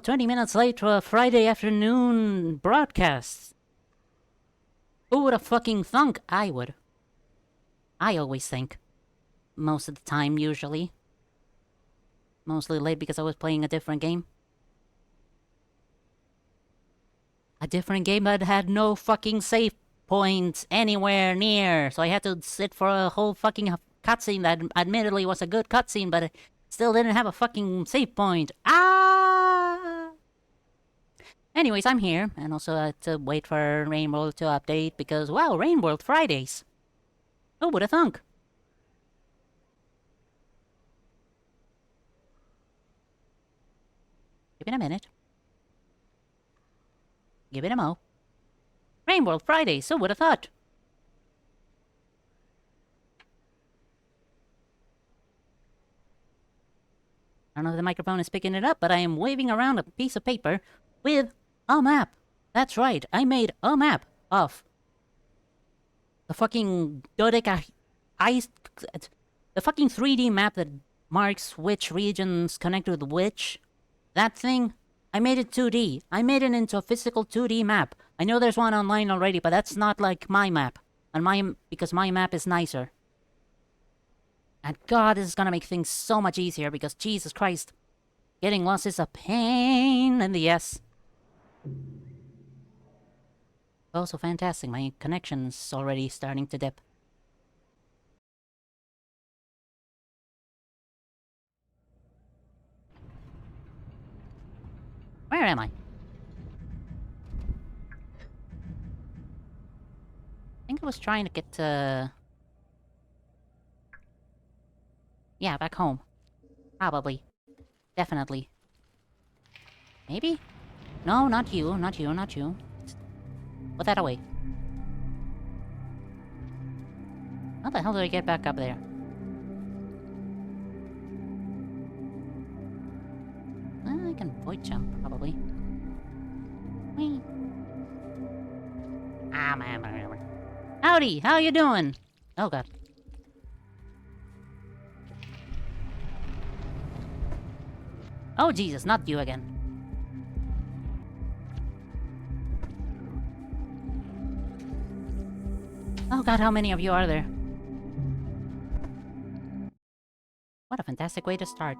20 minutes late to a Friday afternoon broadcast. Who would have fucking thunk? I would. I always think. Most of the time, usually. Mostly late because I was playing a different game. A different game that had no fucking save points anywhere near. So I had to sit for a whole fucking cutscene that admittedly was a good cutscene, but it still didn't have a fucking save point. Ah! Anyways, I'm here, and also I had to wait for Rainworld to update because, wow, Rainworld Fridays. Who would have thunk? Give it a minute. Give it a mo. Rainworld Fridays, who would have thought? I don't know if the microphone is picking it up, but I am waving around a piece of paper with a map. That's right, I made a map of the fucking the fucking 3D map that marks which regions connect with which. That thing, I made it 2D. I made it into a physical 2D map. I know there's one online already, but that's not like my map. Because my map is nicer. And God, this is gonna make things so much easier because Jesus Christ, getting lost is a pain in the ass. Also fantastic, my connection's already starting to dip. Where am I? I think I was trying to get to... Yeah, back home. Probably. Definitely. Maybe? No, not you, not you, not you. Put that away. How the hell do I get back up there? I can void jump, probably. Whee! Ah, man. Howdy, how you doing? Oh god. Oh Jesus, not you again. Oh god, how many of you are there? What a fantastic way to start.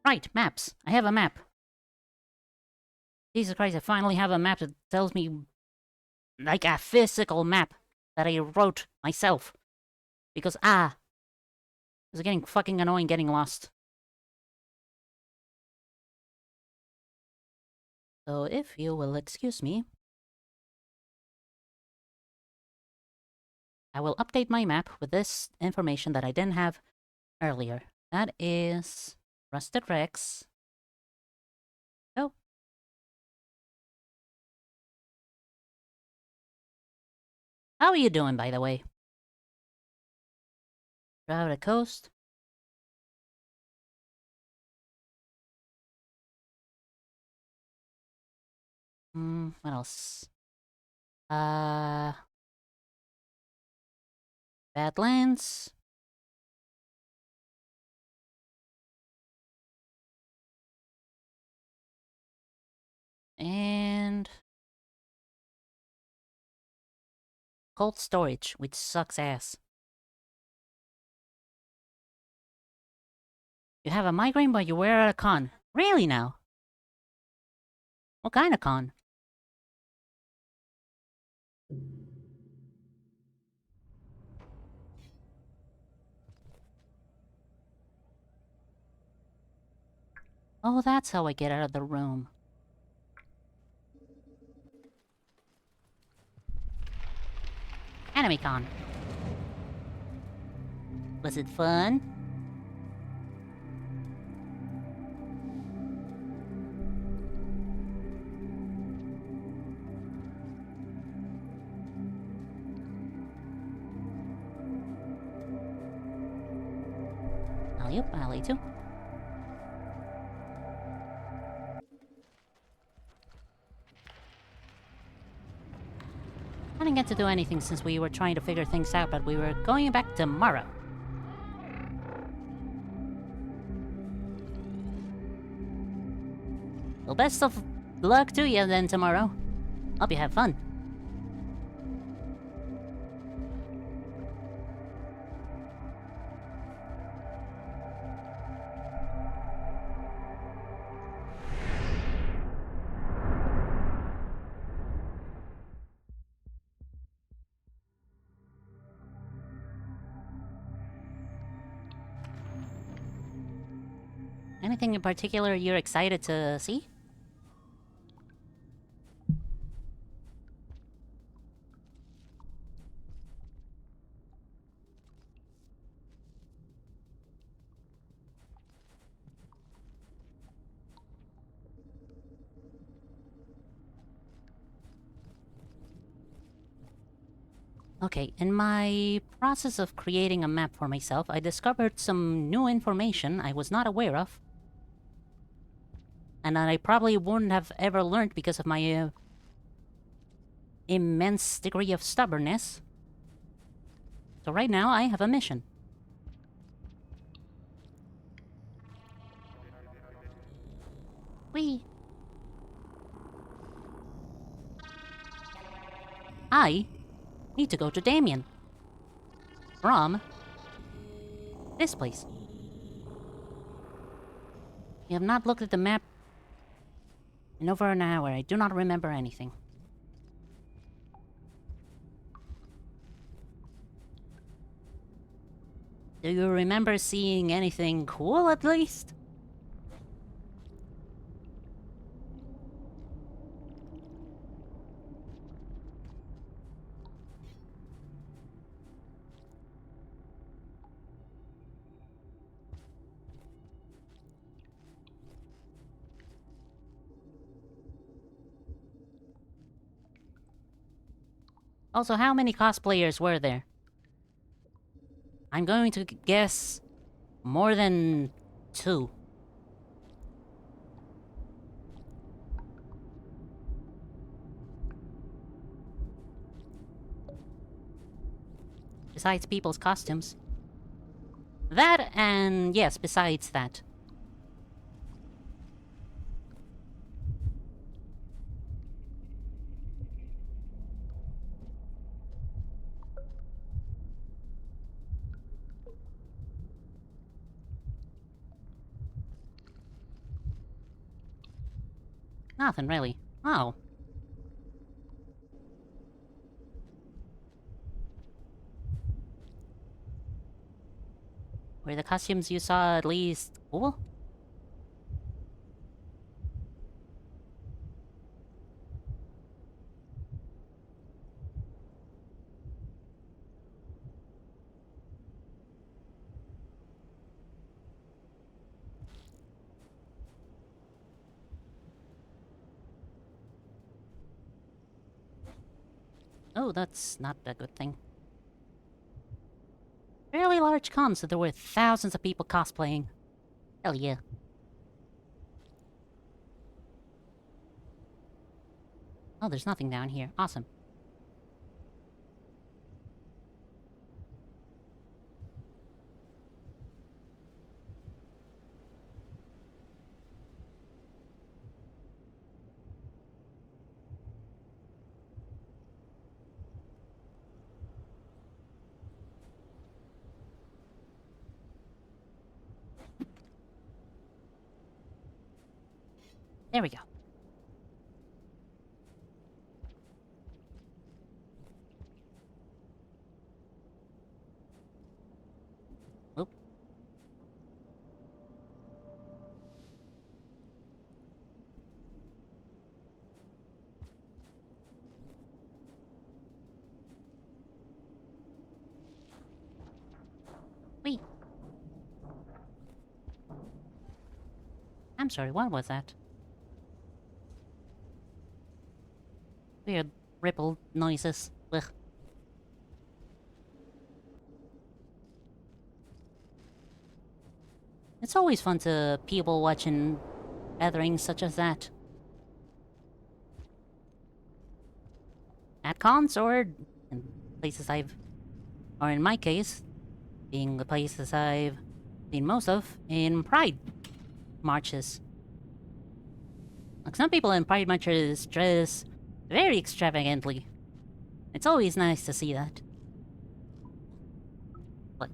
Right, maps. I have a map. Jesus Christ, I finally have a map that tells me... like a physical map that I wrote myself. Because, it's getting fucking annoying getting lost. So if you will excuse me, I will update my map with this information that I didn't have earlier. That is Rusted Rex. Oh. How are you doing, by the way? Drive the coast. What else? Badlands. And... cold storage, which sucks ass. You have a migraine, but you wear at a con. Really now? What kind of con? Oh, that's how I get out of the room. AnimeCon. Was it fun? Yep, alley too. I didn't get to do anything since we were trying to figure things out, but we were going back tomorrow. best of luck to you then tomorrow. Hope you have fun. Anything in particular you're excited to see? Okay, in my process of creating a map for myself, I discovered some new information I was not aware of. And that I probably wouldn't have ever learned because of my immense degree of stubbornness. So right now, I have a mission. Whee! I need to go to Damien. From this place. You have not looked at the map in over an hour. I do not remember anything. Do you remember seeing anything cool at least? Also, how many cosplayers were there? I'm going to guess more than 2. Besides people's costumes. That and yes, besides that. Nothing really. Oh. Were the costumes you saw at least cool? Oh, that's not a good thing. Fairly large con, so there were thousands of people cosplaying. Hell yeah. Oh, there's nothing down here. Awesome. There we go. Oop. Wait. I'm sorry, what was that? Weird ripple noises. Ugh. It's always fun to people watching gatherings such as that. At cons or in places or in my case, being the places I've seen most of, in Pride marches. Like, some people in Pride Monthers dress very extravagantly. It's always nice to see that. But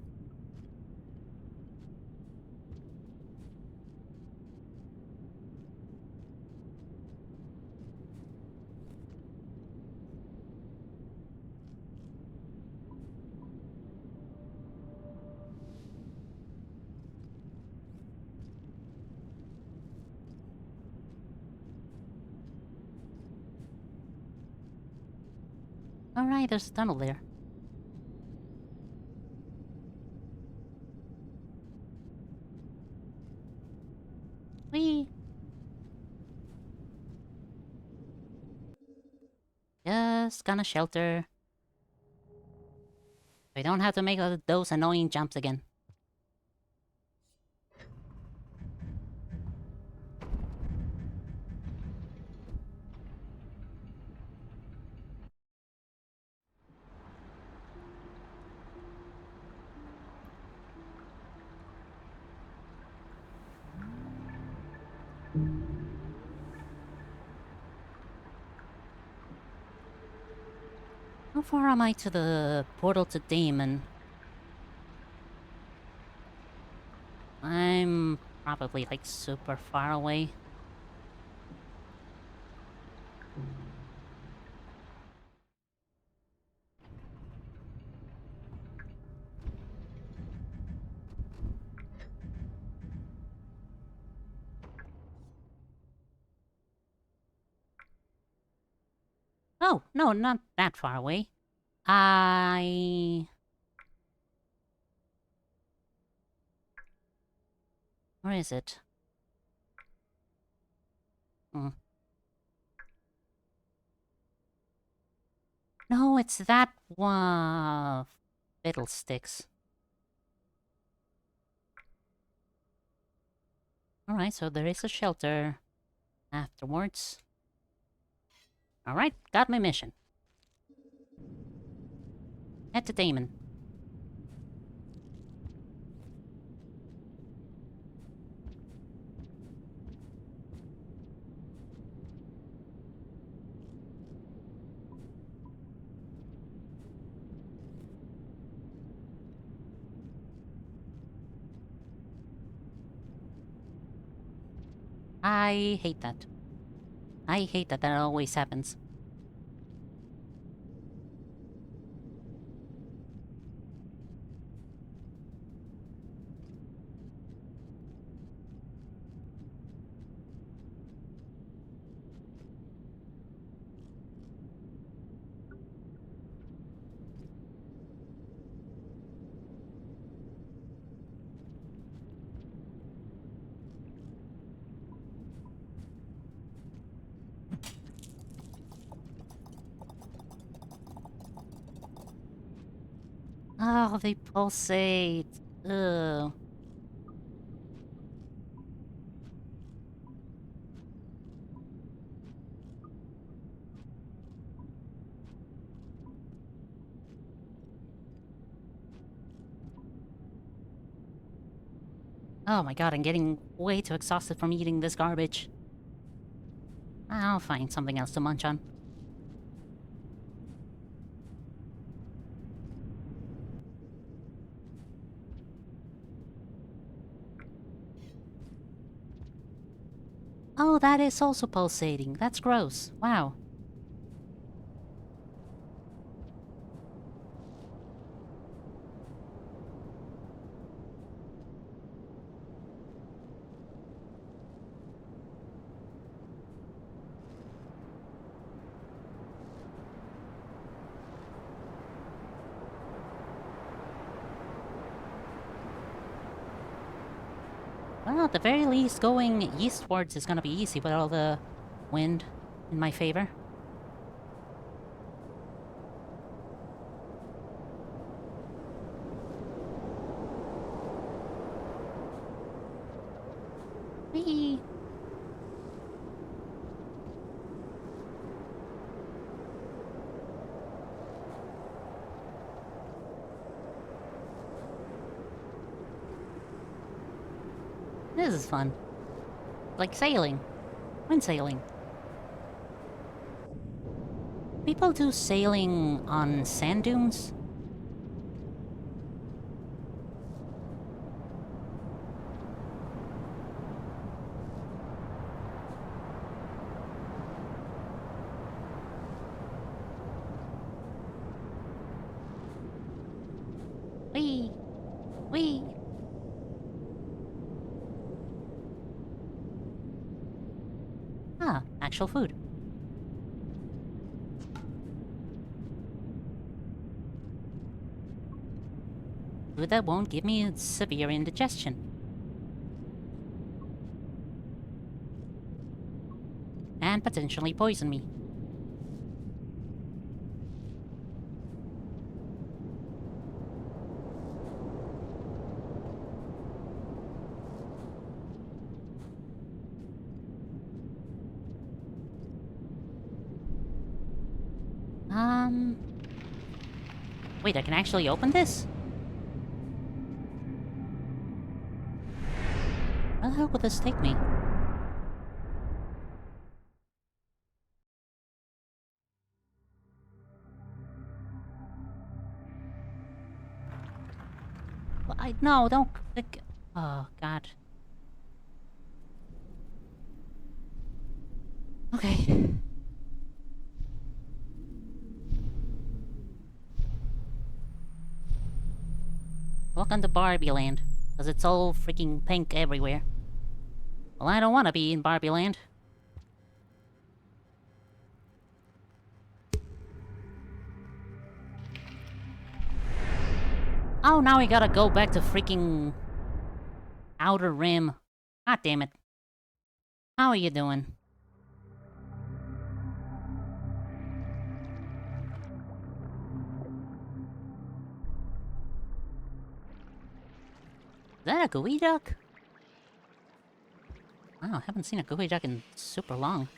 alright, there's a tunnel there. Whee! Just gonna shelter. I don't have to make those annoying jumps again. How far am I to the portal to Damon? I'm probably like super far away. Oh, no, not that far away. Where is it? Hmm. No, it's that one. Fiddlesticks. Alright, so there is a shelter afterwards. Alright, got my mission. Head to Damon. I hate that. I hate that that always happens. Oh, they pulsate. Ugh. Oh my god, I'm getting way too exhausted from eating this garbage. I'll find something else to munch on. Oh, that is also pulsating. That's gross. Wow. Well, at the very least, going eastwards is gonna be easy with all the wind in my favor. Whee! This is fun. Like sailing. When sailing. People do sailing on sand dunes? Wee! Wee! Ah, actual food. Food that won't give me severe indigestion. And potentially poison me. Wait, I can actually open this? Where the hell would this take me? Well, no, don't click. Oh, God. Okay. Welcome to Barbie Land, because it's all freaking pink everywhere. Well, I don't want to be in Barbie Land. Oh, now we gotta go back to freaking Outer Rim. God damn it. How are you doing? Is that a gooey duck? Wow, I haven't seen a gooey duck in super long.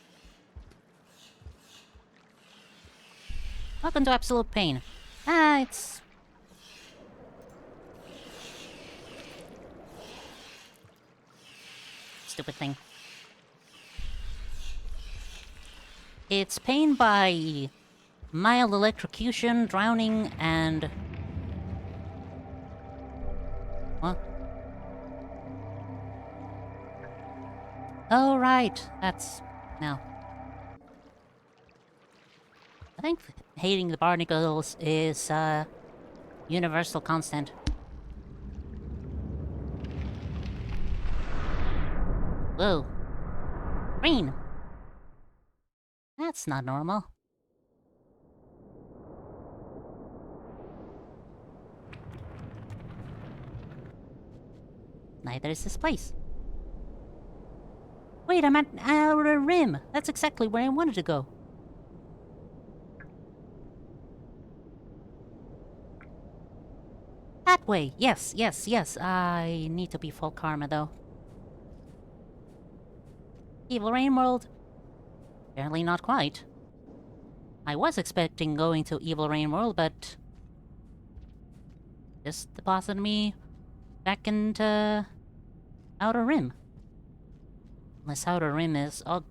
Welcome to Absolute Pain. Ah, it's... Stupid thing. It's pain by mild electrocution, drowning, and... What? Oh, right. That's... No. I think hating the barnacles is, universal constant. Whoa. Green! That's not normal. Neither is this place. Wait, I'm at Outer Rim! That's exactly where I wanted to go. That way! Yes, yes, yes. I need to be full karma, though. Evil Rain World? Apparently not quite. I was expecting going to Evil Rain World, but... just deposited me back into Outer Rim. Unless Outer Rim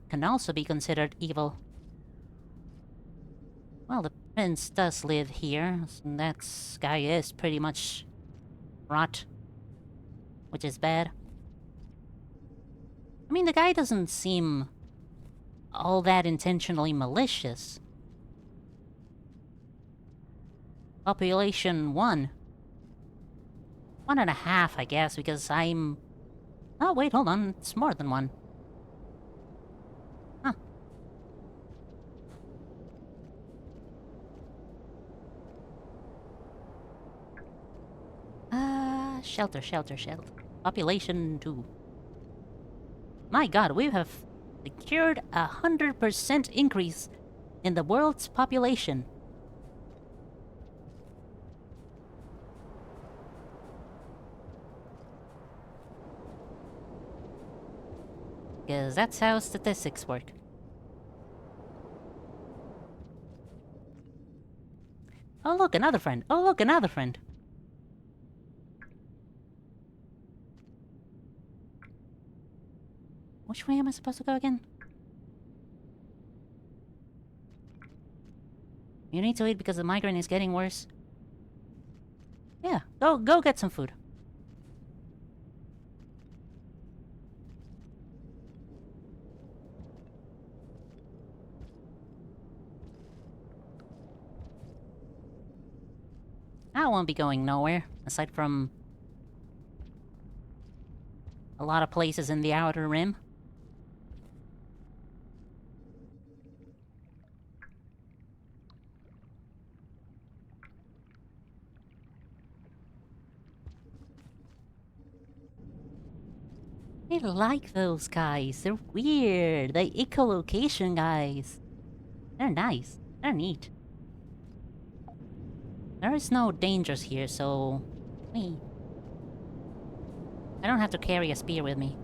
can also be considered evil. Well, the prince does live here, and that guy is pretty much rot. Which is bad. I mean, the guy doesn't seem all that intentionally malicious. Population 1. 1.5, I guess, because I'm... Oh, wait, hold on. It's more than 1. Huh. Shelter. Population 2. My god, we have secured 100% increase in the world's population. Because that's how statistics work. Oh look, another friend. Oh look, another friend. Which way am I supposed to go again? You need to eat because the migraine is getting worse. Yeah, go get some food. I won't be going nowhere, aside from a lot of places in the Outer Rim. I like those guys. They're weird. The echolocation guys. They're nice. They're neat. There is no dangers here, so... I don't have to carry a spear with me.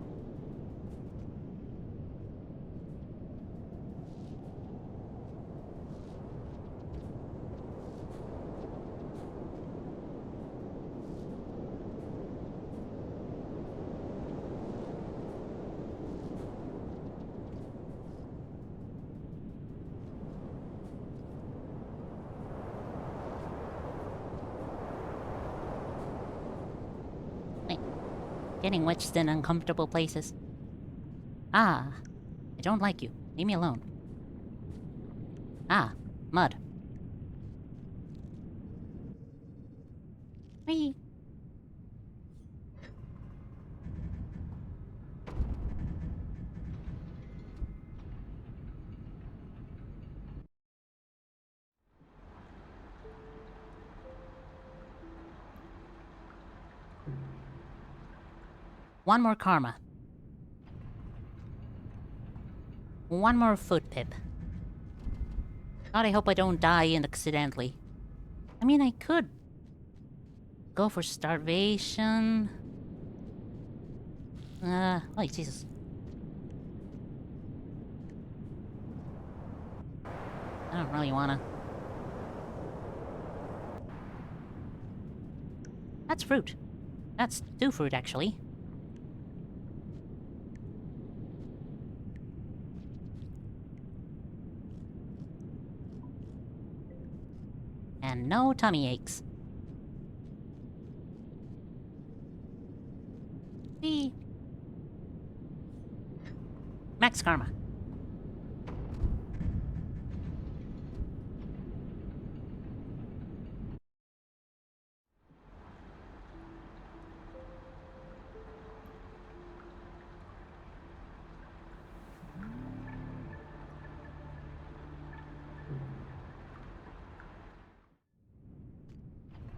Getting wedged in uncomfortable places. Ah, I don't like you. Leave me alone. Ah, mud. Whee! One more karma. One more foot pip. God, I hope I don't die accidentally. I mean, I could go for starvation. Oh, Jesus. I don't really wanna. That's fruit. That's 2 fruit, actually. And no tummy aches. Whee! Max karma.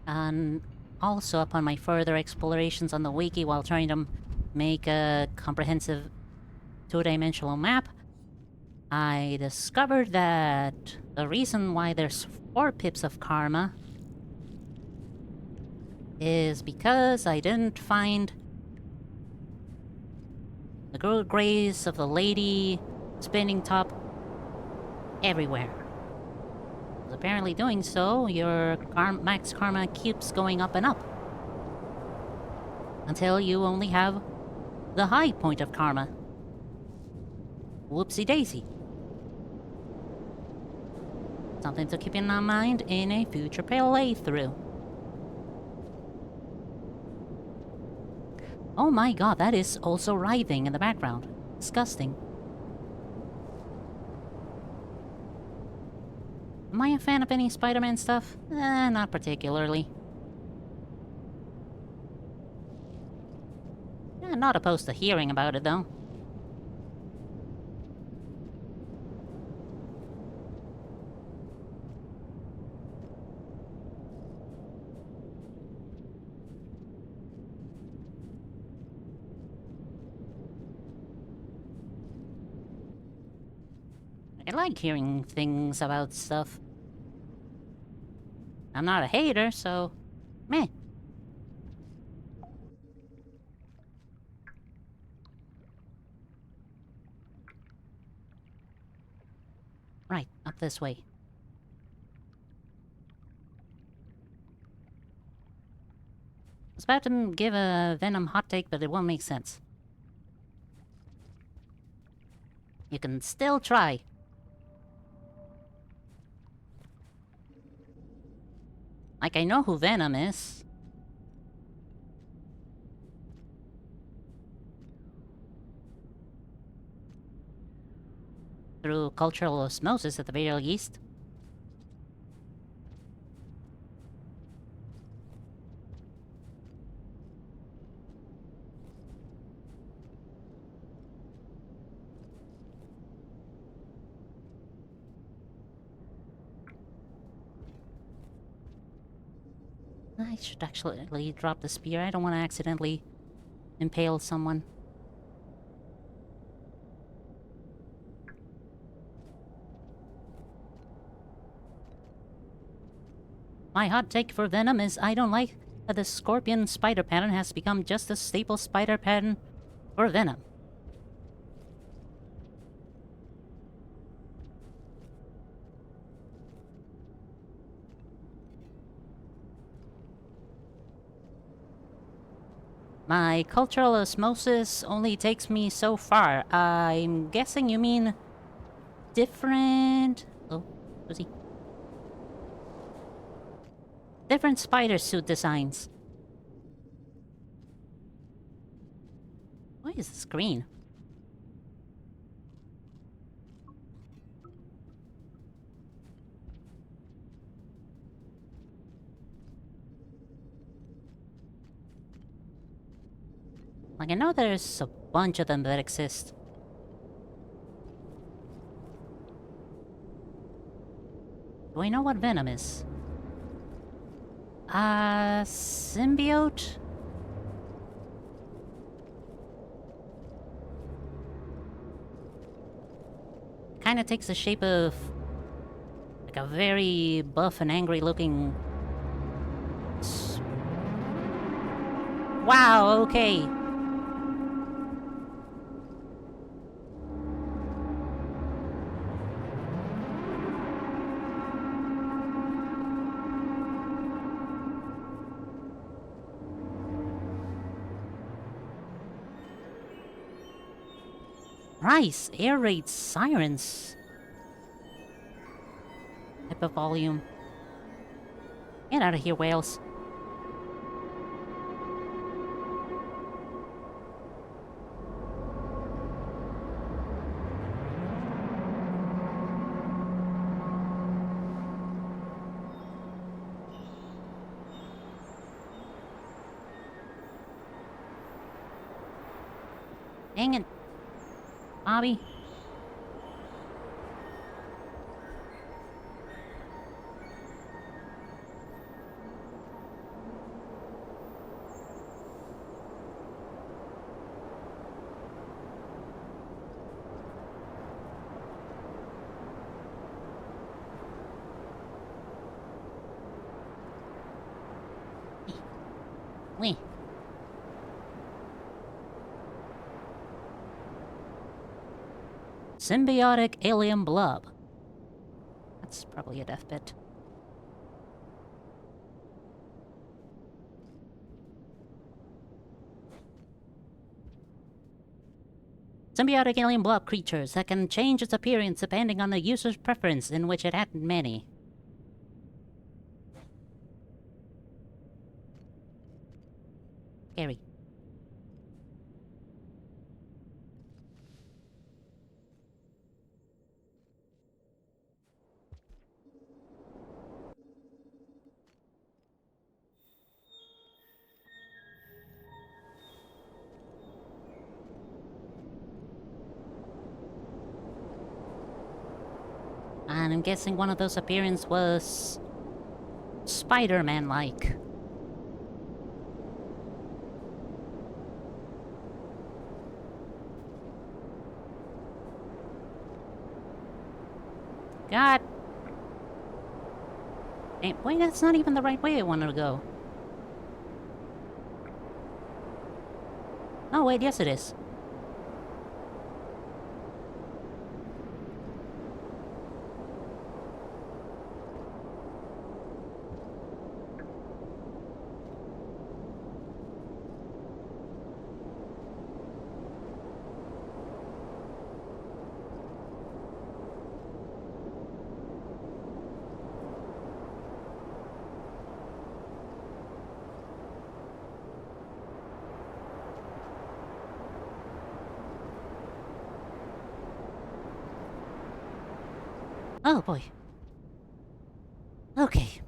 And also, upon my further explorations on the wiki while trying to make a comprehensive 2-dimensional map, I discovered that the reason why there's 4 pips of karma is because I didn't find the good grace of the lady spinning top everywhere. Apparently doing so, your max karma keeps going up and up. Until you only have the high point of karma. Whoopsie daisy. Something to keep in mind in a future playthrough. Oh my god, that is also writhing in the background. Disgusting. Am I a fan of any Spider-Man stuff? Not particularly. Not opposed to hearing about it, though. I like hearing things about stuff. I'm not a hater, so... meh. Right, up this way. I was about to give a Venom hot take, but it won't make sense. You can still try. Like, I know who Venom is. Through cultural osmosis, at the very least. I should actually drop the spear. I don't want to accidentally impale someone. My hot take for Venom is I don't like that the scorpion spider pattern has become just a staple spider pattern for Venom. My cultural osmosis only takes me so far. I'm guessing you mean different... Oh, who's he? Different spider suit designs. Why is this green? Like, I know there's a bunch of them that exist. Do I know what Venom is? Symbiote? Kinda takes the shape of... like a very buff and angry looking... Wow, okay. Rice, air raid, sirens. Type of volume. Get out of here, whales. Dang it. Bobby. Wait. Symbiotic alien blob. That's probably a death bit. Symbiotic alien blob creatures that can change its appearance depending on the user's preference, in which it had many. Scary. And I'm guessing one of those appearances was... Spider-Man-like. God. Hey, wait, that's not even the right way I wanted to go. Oh, wait, yes it is. Oh boy. Okay.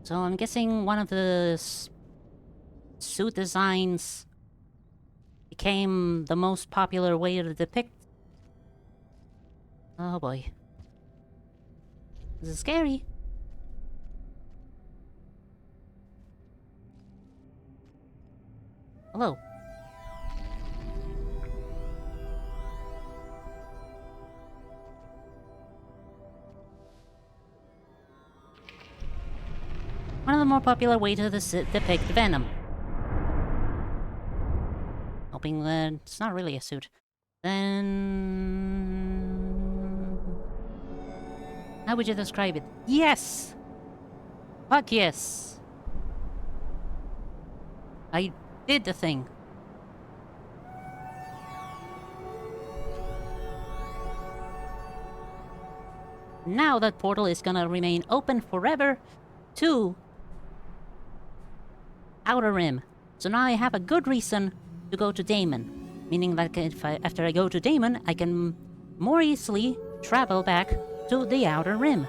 So I'm guessing one of the suit designs became the most popular way to depict. Oh boy. This is scary. Hello. One of the more popular ways to depict Venom. Hoping that it's not really a suit. Then... how would you describe it? Yes! Fuck yes! I did the thing. Now that portal is gonna remain open forever to Outer Rim. So now I have a good reason to go to Damon. Meaning that after I go to Damon, I can more easily travel back to the Outer Rim.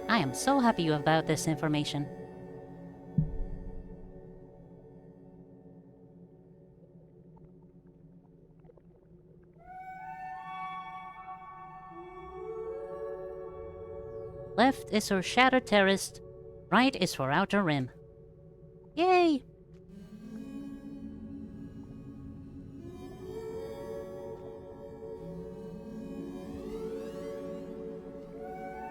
I am so happy about this information. Left is for Shattered Terrace, right is for Outer Rim. Yay!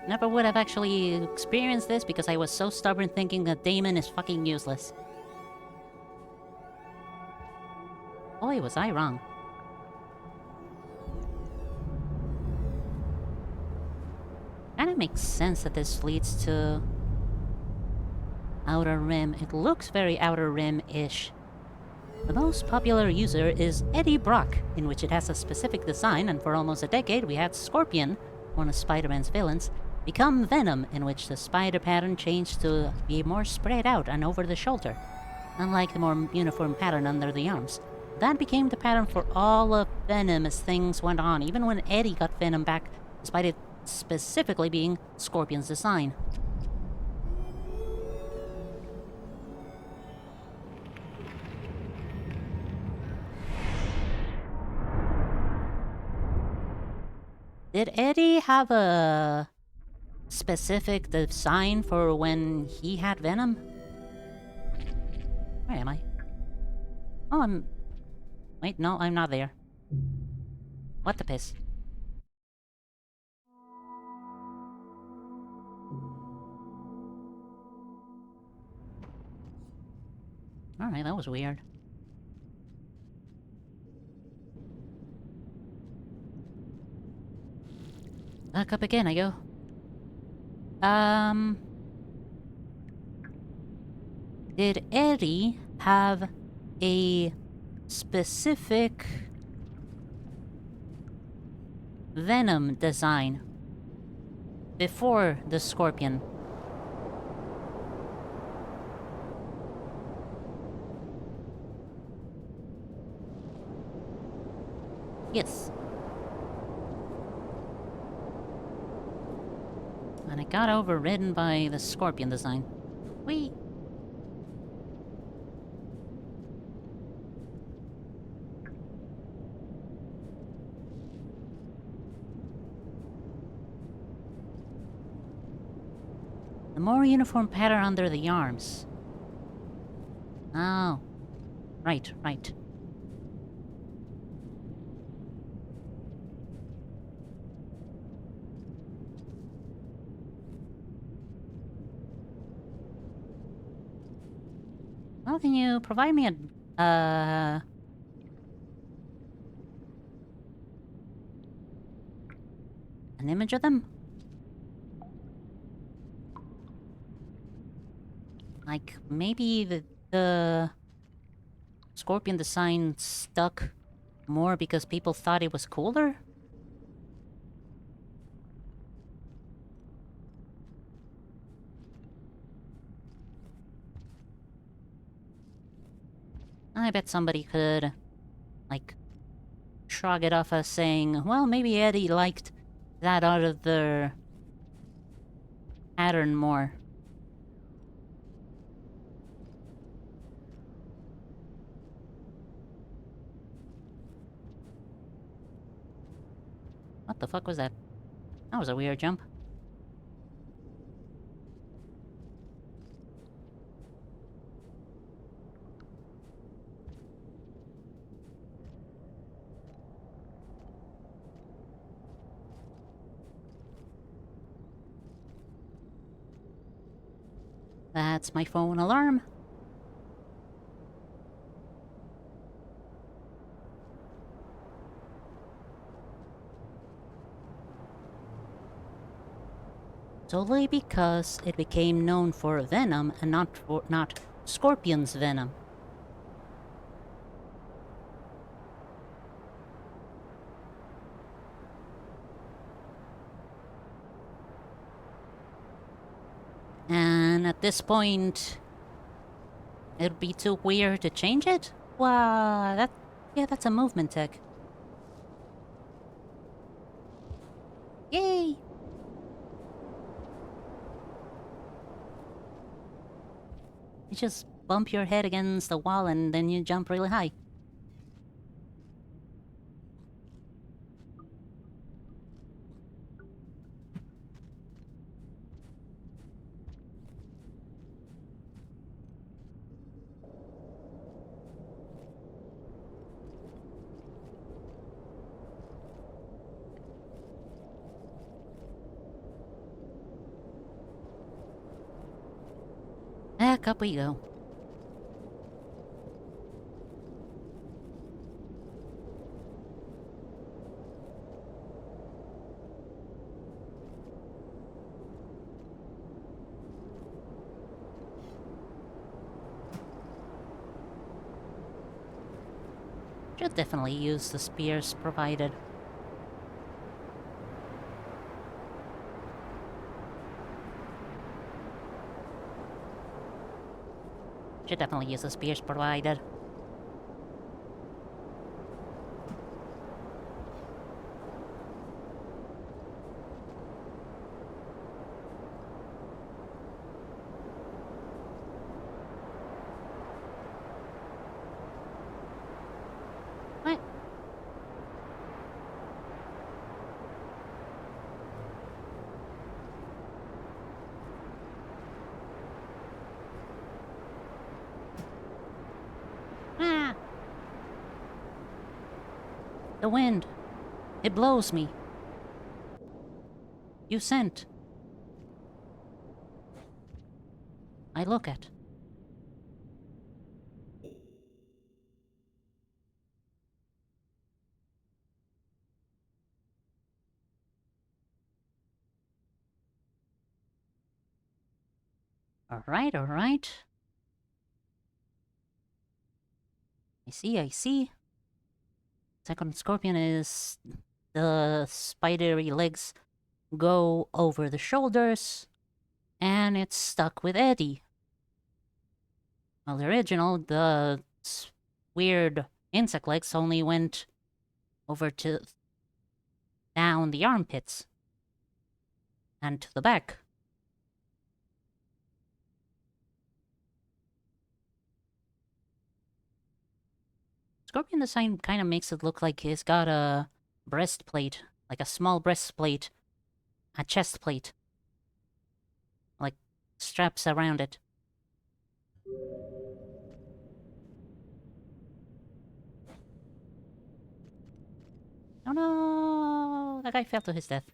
Never would have actually experienced this because I was so stubborn thinking that Damon is fucking useless. Boy, was I wrong. Kinda makes sense that this leads to Outer Rim. It looks very Outer Rim-ish. The most popular user is Eddie Brock, in which it has a specific design, and for almost a decade we had Scorpion, one of Spider-Man's villains, become Venom, in which the spider pattern changed to be more spread out and over the shoulder, unlike the more uniform pattern under the arms. That became the pattern for all of Venom as things went on, even when Eddie got Venom back, despite it specifically being Scorpion's design. Did Eddie have a specific design for when he had Venom? Where am I? Oh, I'm... wait, no, I'm not there. What the piss? Alright, that was weird. Back up again I go. Did Eddie have a specific Venom design before the Scorpion? Yes. And it got overridden by the Scorpion design. Whee! The more uniform pattern under the arms. Oh. Right, right. Well, can you provide me an image of them? Like, maybe the Scorpion design stuck more because people thought it was cooler? I bet somebody could, like, shrug it off as saying, well, maybe Eddie liked that other pattern more. What the fuck was that? That was a weird jump. That's my phone alarm. Solely because it became known for venom and not Scorpion's venom. And at this point, it'd be too weird to change it? Wow, that's a movement tech. Yay! You just bump your head against the wall and then you jump really high. Back up we go. Should definitely use the spears provided. Should definitely use the spears provided. What? Ah! The wind. It blows me. You sent. I look at. Alright, alright. I see, I see. Second Scorpion is... the spidery legs go over the shoulders, and it's stuck with Eddie. Well, the original, the weird insect legs only went over to down the armpits and to the back. Scorpion design kind of makes it look like he's got a breastplate, like a small breastplate, a chest plate, like straps around it. Oh no! That guy fell to his death.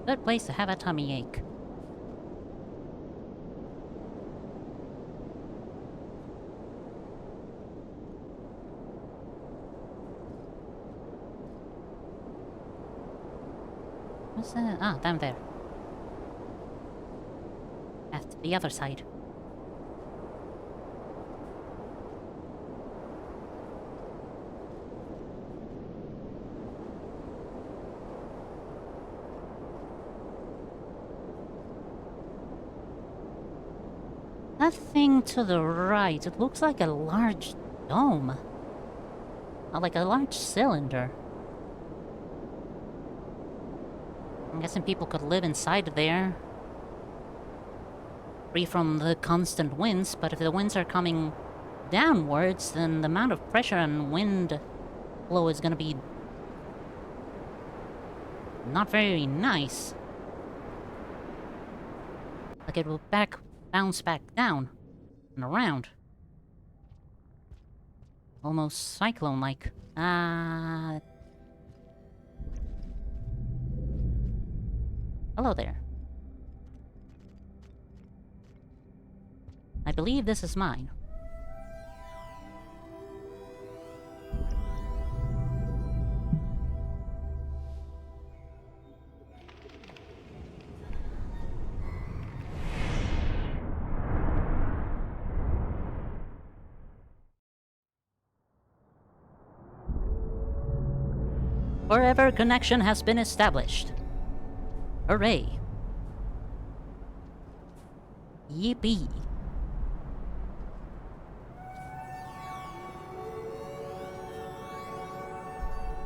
Good place to have a tummy ache. What's that? Ah, down there. Path to the other side. That thing to the right, it looks like a large dome. Like a large cylinder. I'm guessing people could live inside there. Free from the constant winds, but if the winds are coming downwards, then the amount of pressure and wind flow is gonna be not very nice. Like it will bounce back down and around. Almost cyclone-like. Hello there. I believe this is mine. Forever connection has been established. Hooray. Yippee.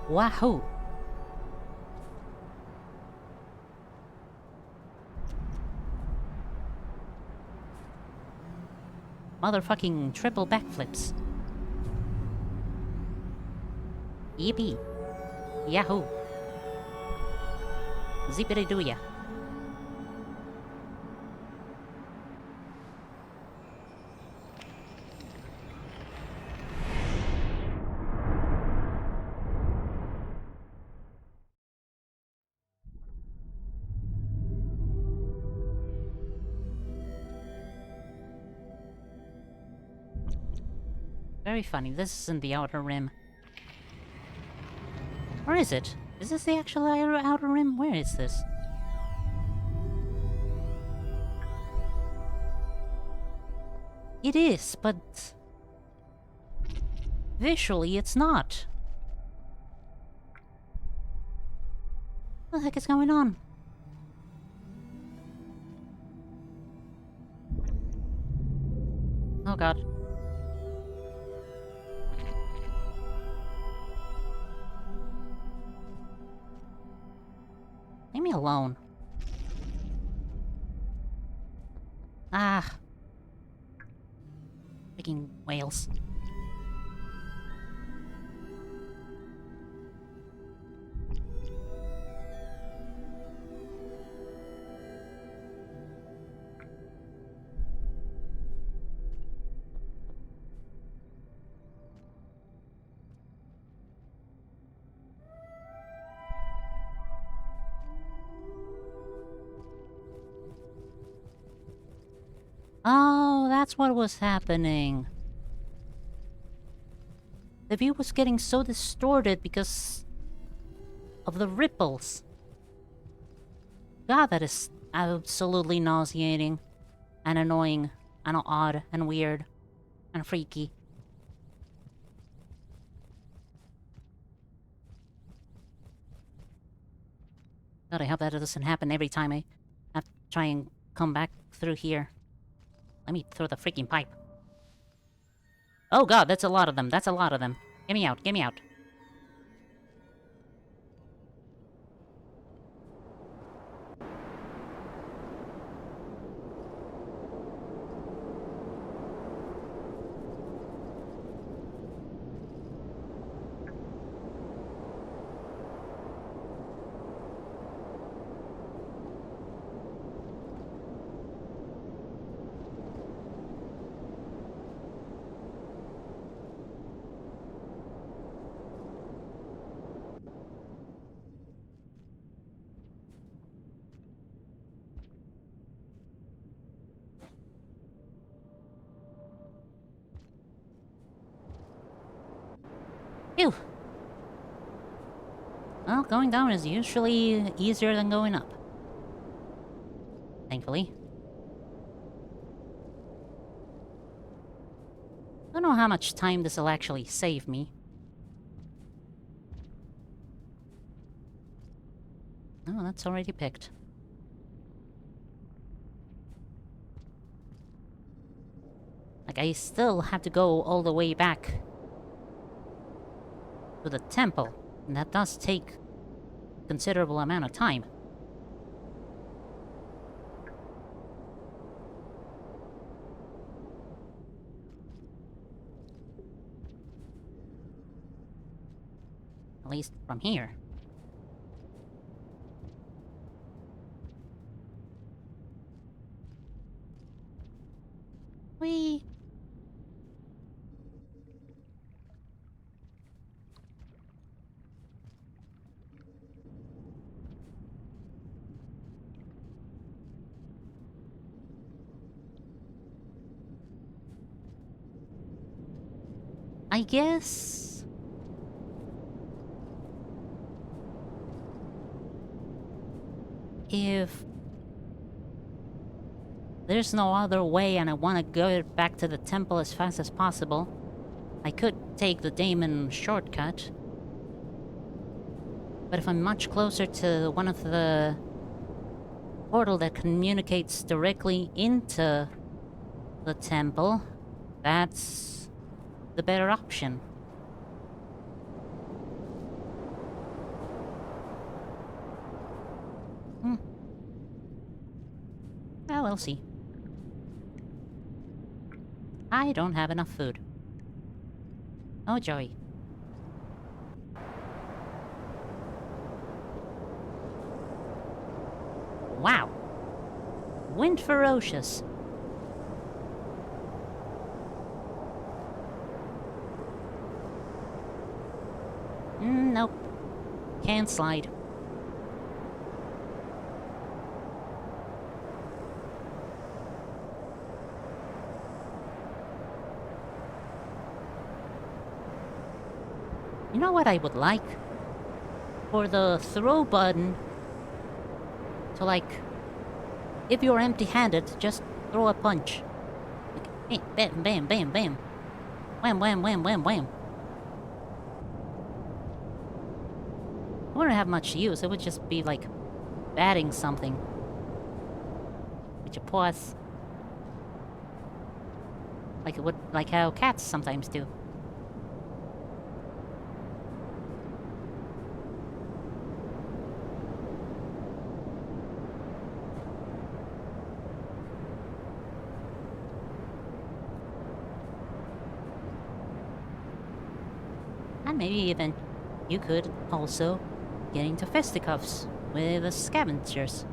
Wahoo. Motherfucking triple backflips. Yippee. Yahoo. Zippity-doo-ya. Very funny. This isn't the Outer Rim. Or is it? Is this the actual Outer Rim? Where is this? It is, but... visually, it's not. What the heck is going on? Oh god. Leave me alone. Ah. Freaking whales. Oh, that's what was happening. The view was getting so distorted because of the ripples. God, that is absolutely nauseating and annoying and odd and weird and freaky. God, I hope that doesn't happen every time I have to try and come back through here. Let me throw the freaking pipe. Oh god, that's a lot of them. That's a lot of them. Get me out. Get me out. Well, going down is usually easier than going up. Thankfully. Don't know how much time this will actually save me. Oh, that's already picked. Like, I still have to go all the way back to the temple. And that does take a considerable amount of time. At least from here. Whee! I guess... if there's no other way and I want to go back to the temple as fast as possible, I could take the Daemon shortcut. But if I'm much closer to one of the portal that communicates directly into the temple, that's the better option. Well, we'll see. I don't have enough food. Oh, joy. Wow. Wind ferocious. Nope. Can't slide. You know what I would like? For the throw button to, like, if you're empty-handed, just throw a punch. Like, bam, bam, bam, bam. Wham, wham, wham, wham, wham. It wouldn't have much use, it would just be like batting something. With your paws. Like it would, like how cats sometimes do. And maybe even you could also get into fisticuffs with the scavengers.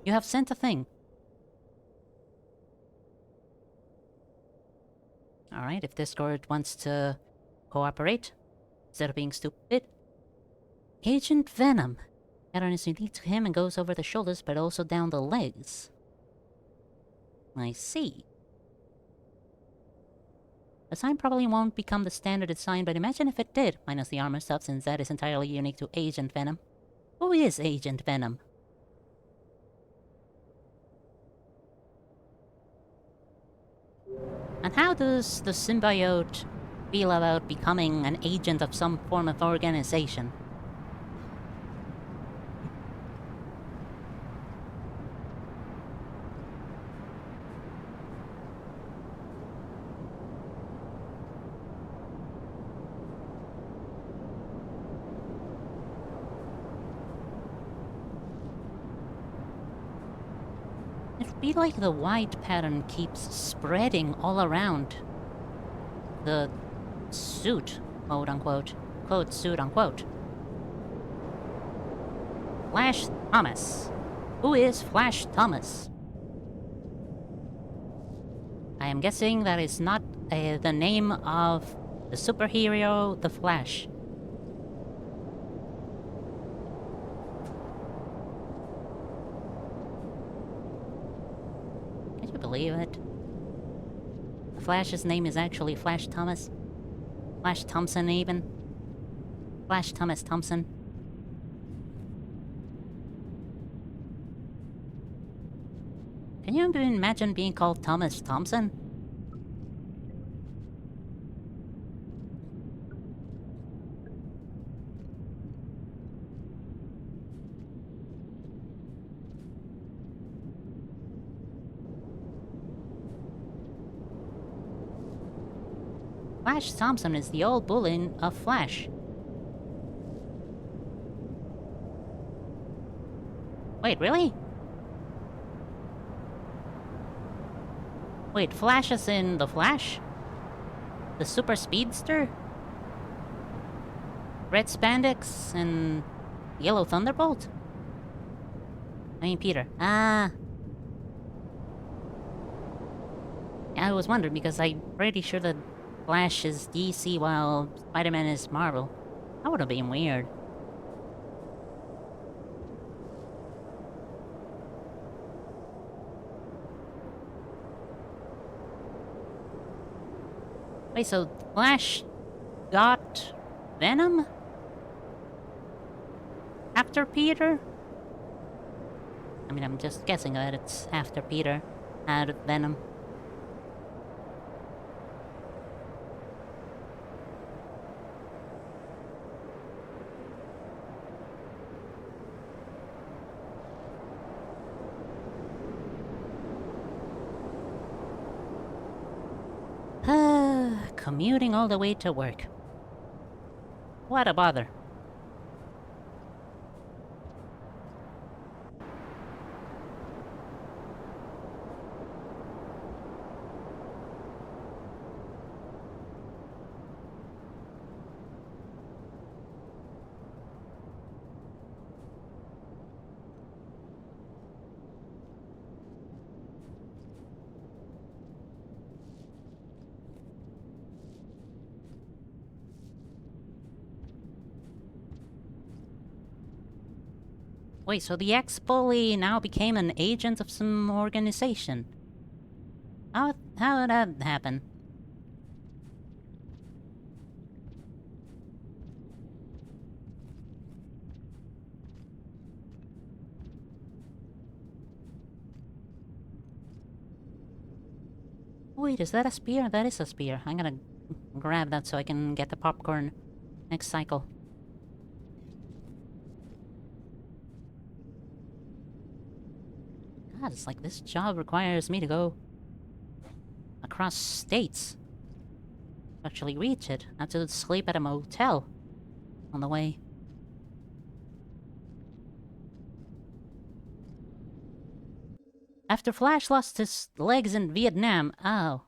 You have sent a thing. Alright, if Discord wants to cooperate, instead of being stupid. Agent Venom. Pattern is unique to him and goes over the shoulders, but also down the legs. I see. The sign probably won't become the standard design, but imagine if it did, minus the armor stuff, since that is entirely unique to Agent Venom. Who is Agent Venom? And how does the symbiote feel about becoming an agent of some form of organization? It'd be like the white pattern keeps spreading all around the suit, quote-unquote. Quote, suit-unquote. Flash Thomas. Who is Flash Thomas? I am guessing that is not the name of the superhero, The Flash. Can you believe it? Flash's name is actually Flash Thomas. Flash Thompson, even. Flash Thomas Thompson. Can you even imagine being called Thomas Thompson? Flash Thompson is the old bully of Flash. Wait, really? Wait, Flash is in The Flash? The Super Speedster? Red Spandex and Yellow Thunderbolt? I mean, Peter. Ah. I was wondering because I'm pretty sure that Flash is DC while Spider-Man is Marvel. That would have been weird. Wait, so Flash got Venom? After Peter? I mean, I'm just guessing that it's after Peter had Venom. Commuting all the way to work. What a bother. Wait, so the ex-bully now became an agent of some organization? How did that happen? Wait, is that a spear? That is a spear. I'm gonna grab that so I can get the popcorn next cycle. God, it's like this job requires me to go across states to actually reach it. I have to sleep at a motel on the way. After Flash lost his legs in Vietnam, oh.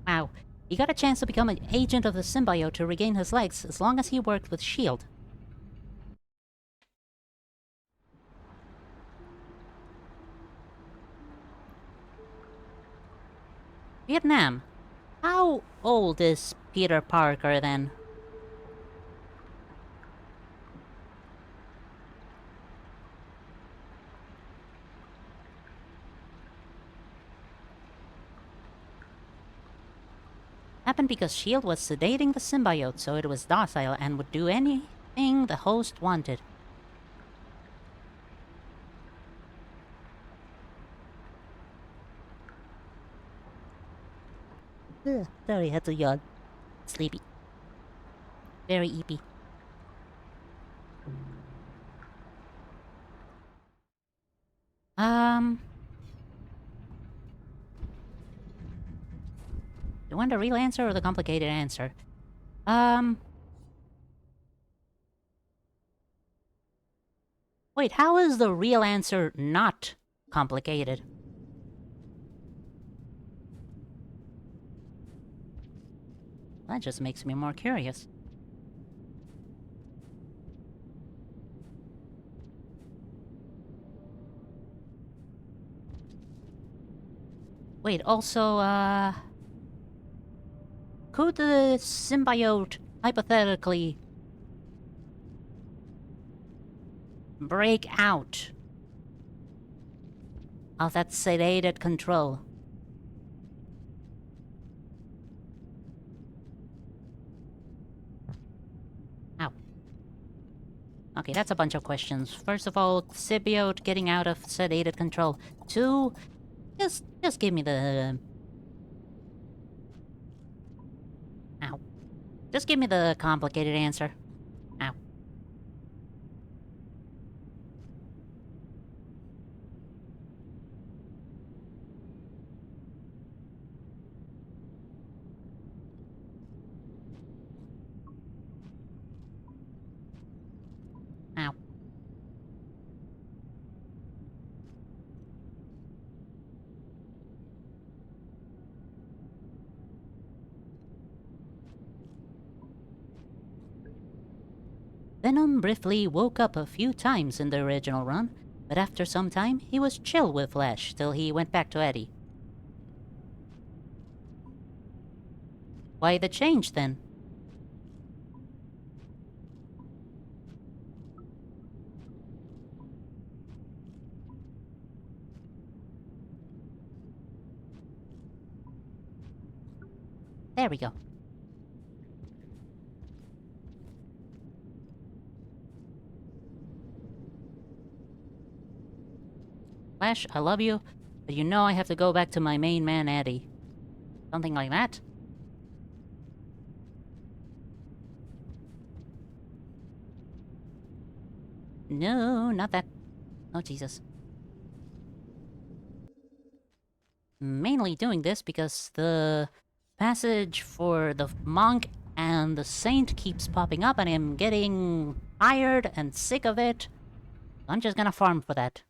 Wow. He got a chance to become an agent of the symbiote to regain his legs as long as he worked with S.H.I.E.L.D. Vietnam. How old is Peter Parker then? Happened because S.H.I.E.L.D. was sedating the symbiote so it was docile and would do anything the host wanted. Sorry, I had to yawn. Sleepy. Very eepy. Do you want the real answer or the complicated answer? Wait, how is the real answer not complicated? That just makes me more curious. Wait, also, could the symbiote hypothetically break out of that sedated control Okay, that's a bunch of questions. First of all, symbiote getting out of sedated control. 2, just give me the... Ow. Just give me the complicated answer. Ow. Ow. Venom briefly woke up a few times in the original run, but after some time, he was chill with Flash till he went back to Eddie. Why the change, then? There we go. Flash, I love you, but you know I have to go back to my main man, Eddie. Something like that? No, not that. Oh, Jesus. Mainly doing this because the passage for the monk and the saint keeps popping up and I'm getting tired and sick of it. I'm just gonna farm for that.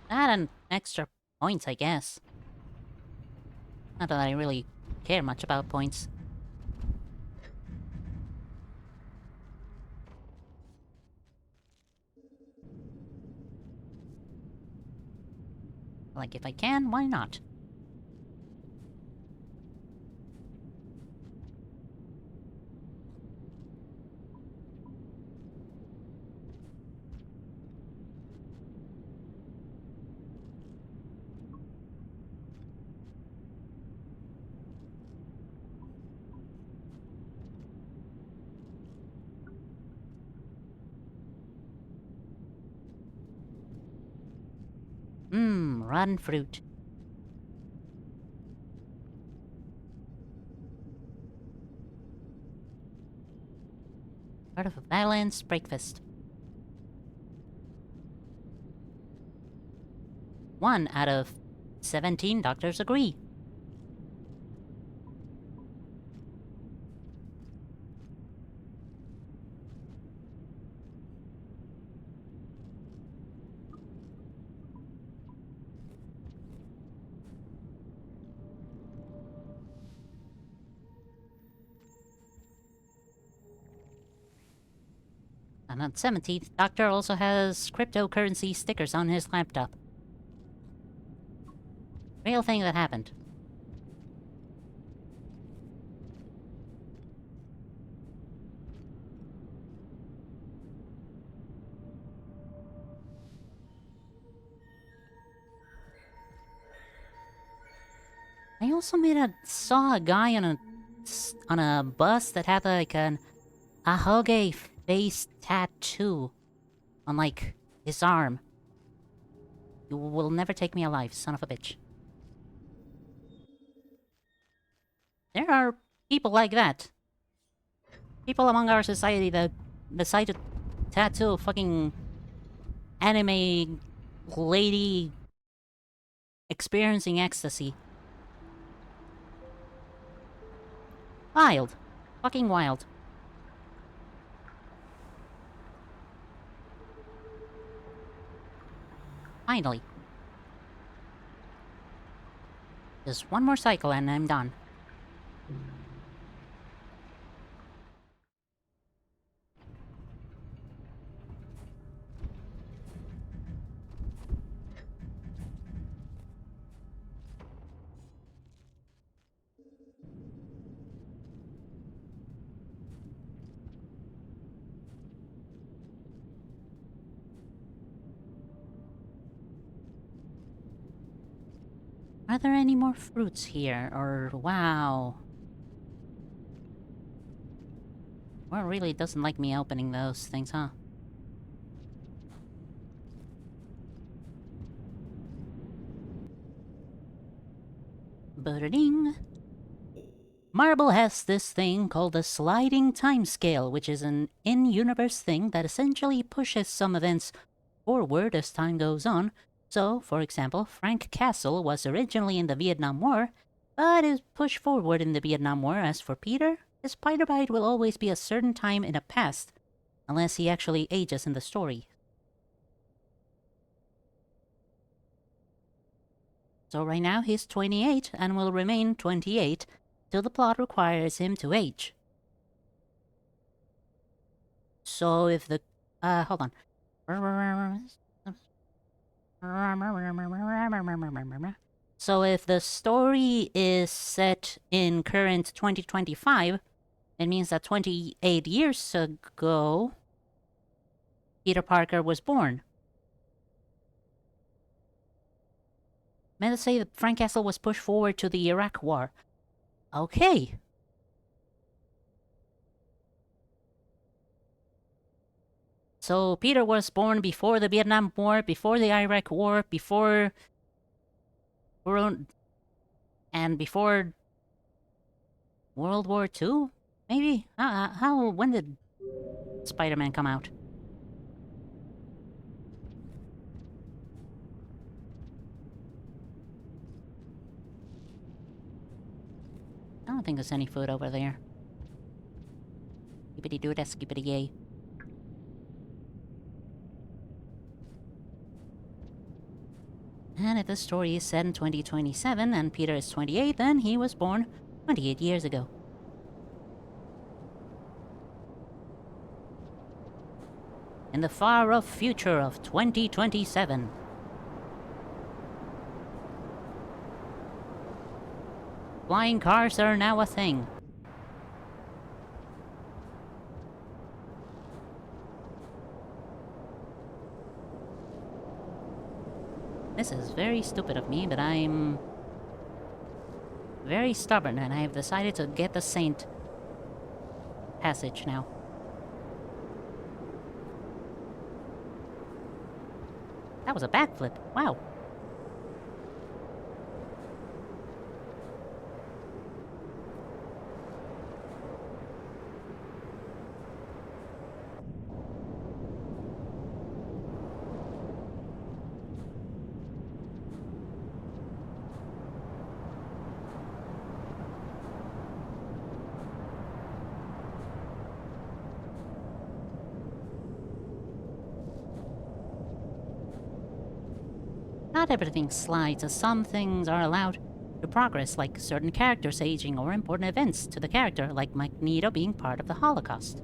That and extra points, I guess. Not that I really care much about points. Like, if I can, why not? Rotten fruit. Part of a balanced breakfast. 1 out of 17 doctors agree. And on 17th, Doctor also has cryptocurrency stickers on his laptop. Real thing that happened. I also saw a guy on a bus that had like an Ahoge face tattoo on like his arm. You will never take me alive, son of a bitch. There are people like that. People among our society that decide to tattoo a fucking anime lady experiencing ecstasy. Wild. Fucking wild. Finally. Just one more cycle and I'm done. Are there any more fruits here? Or, wow. Well, it really doesn't like me opening those things, huh? Ba-da-ding. Marble has this thing called a sliding timescale, which is an in-universe thing that essentially pushes some events forward as time goes on. So, for example, Frank Castle was originally in the Vietnam War, but is pushed forward in the Vietnam War. As for Peter, his spider bite will always be a certain time in the past, unless he actually ages in the story. So right now he's 28 and will remain 28 till the plot requires him to age. So if the... hold on. So if the story is set in current 2025, it means that 28 years ago, Peter Parker was born. Let's say that Frank Castle was pushed forward to the Iraq War. Okay. So Peter was born before the Vietnam War, before the Iraq War, before... and before... World War II? Maybe? When did Spider-Man come out? I don't think there's any food over there. Skippity doo da skippity yay. And if the story is set in 2027 and Peter is 28, then he was born 28 years ago. In the far-off future of 2027. Flying cars are now a thing. This is very stupid of me, but I'm very stubborn and I have decided to get the Saint passage now. That was a backflip. Wow. Not everything slides, as some things are allowed to progress, like certain characters aging or important events to the character, like Magneto being part of the Holocaust.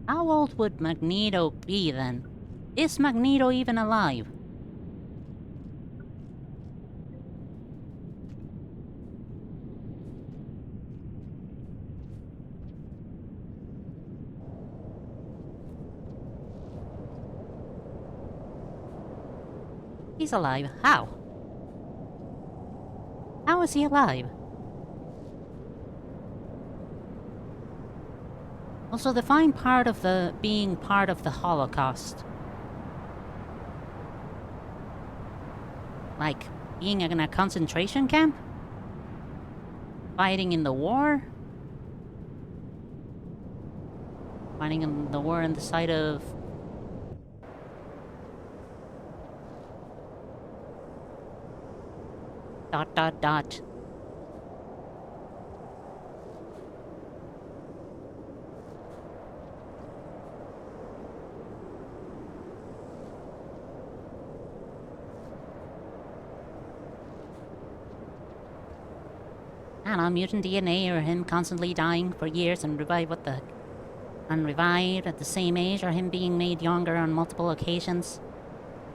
How old would Magneto be then? Is Magneto even alive? He's alive. How? How is he alive? Also, define part of the being part of the Holocaust. Like, being in a concentration camp? Fighting in the war? Fighting in the war on the side of... dot dot dot. I don't know, mutant DNA or him constantly dying for years and revived at the same age, or him being made younger on multiple occasions.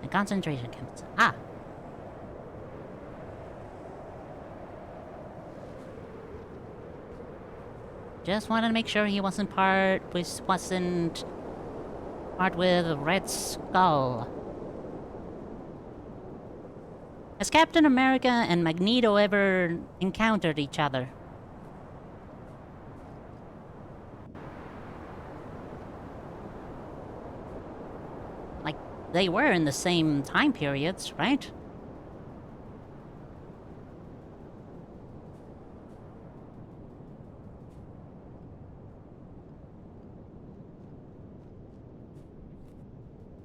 The concentration camps. Ah! Just wanted to make sure he wasn't Start with Red Skull. Has Captain America and Magneto ever encountered each other? Like, they were in the same time periods, right?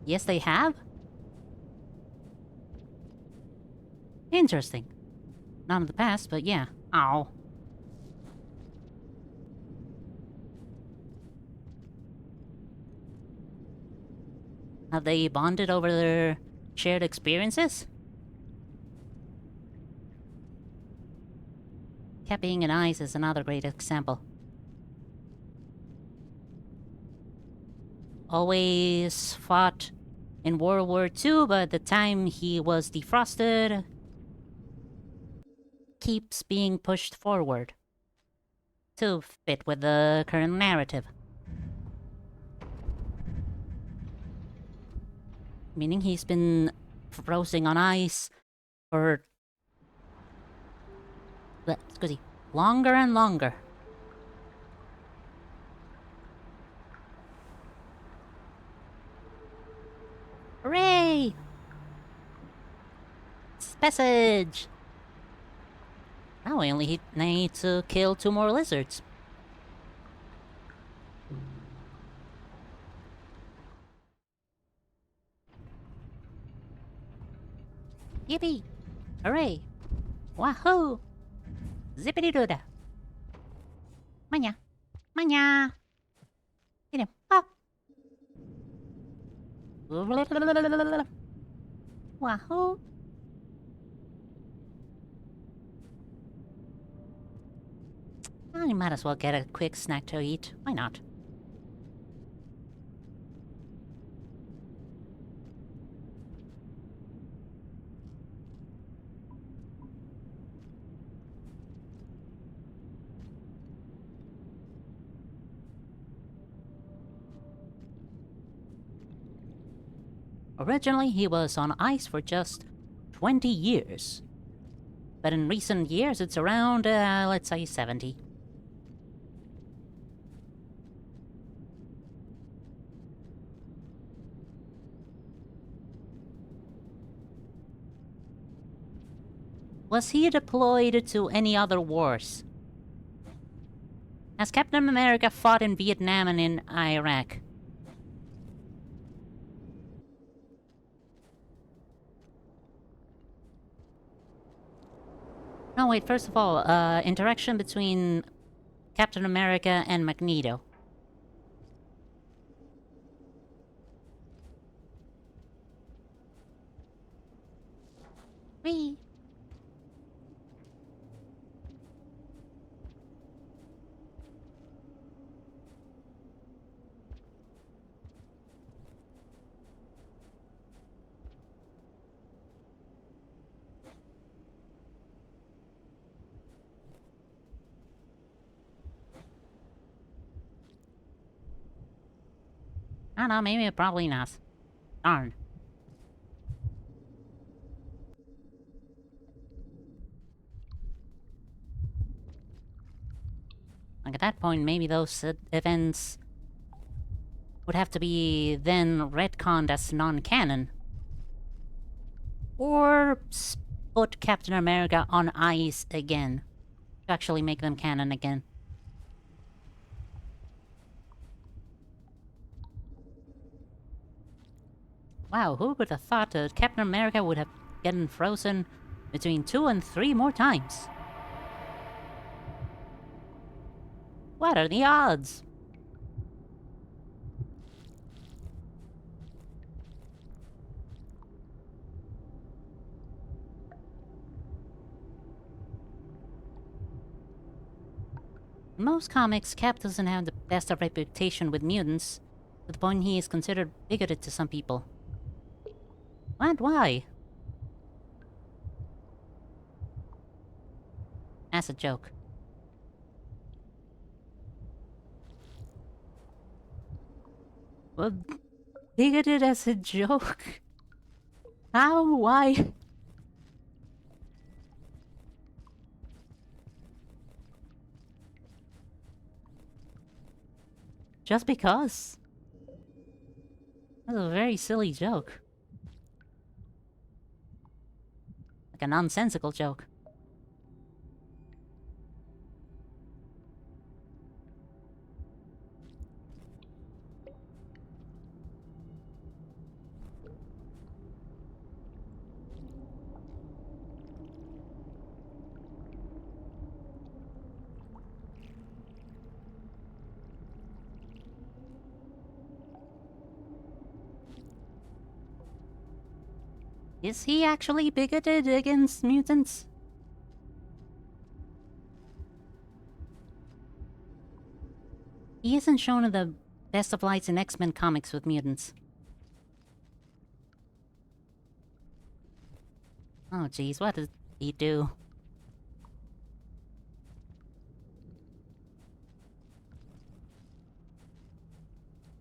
Yes, they have? Interesting. Not in the past, but yeah. Ow. Have they bonded over their shared experiences? Cat being in ice is another great example. Always fought in World War II, but the time he was defrosted keeps being pushed forward to fit with the current narrative. Meaning he's been frozen on ice for... excuse me, longer and longer. Hooray! Passage! Now I only need to kill 2 more lizards. Yippee! Hooray! Wahoo! Zippity-doo-dah! Manya! Manya! Get him! Oh! Wahoo! Well, you might as well get a quick snack to eat. Why not? Originally, he was on ice for just 20 years. But in recent years, it's around, let's say 70. Was he deployed to any other wars? Has Captain America fought in Vietnam and in Iraq? No, wait, first of all, interaction between Captain America and Magneto. Whee! I don't know, maybe probably not. Darn. Like at that point, maybe those events would have to be then retconned as non-canon. Or put Captain America on ice again. To actually make them canon again. Wow, who would have thought that Captain America would have gotten frozen between 2 and 3 more times? What are the odds? In most comics, Cap doesn't have the best of reputation with mutants, to the point he is considered bigoted to some people. What? Why? That's a joke. Well, bigoted as a joke? How? Why? Just because? That's a very silly joke. Like a nonsensical joke. Is he actually bigoted against mutants? He isn't shown in the Best of Lights in X-Men comics with mutants. Oh jeez, what did he do?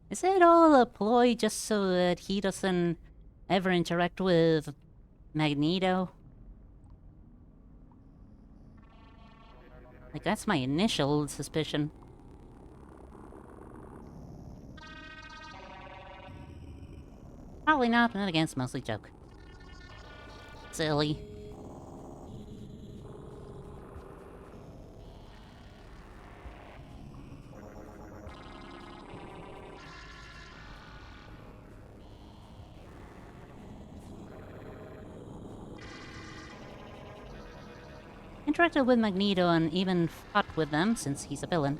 Is it all a ploy just so that he doesn't ever interact with Magneto? Like, that's my initial suspicion. Probably not, but then again, it's mostly joke. Silly. Interacted with Magneto and even fought with them, since he's a villain.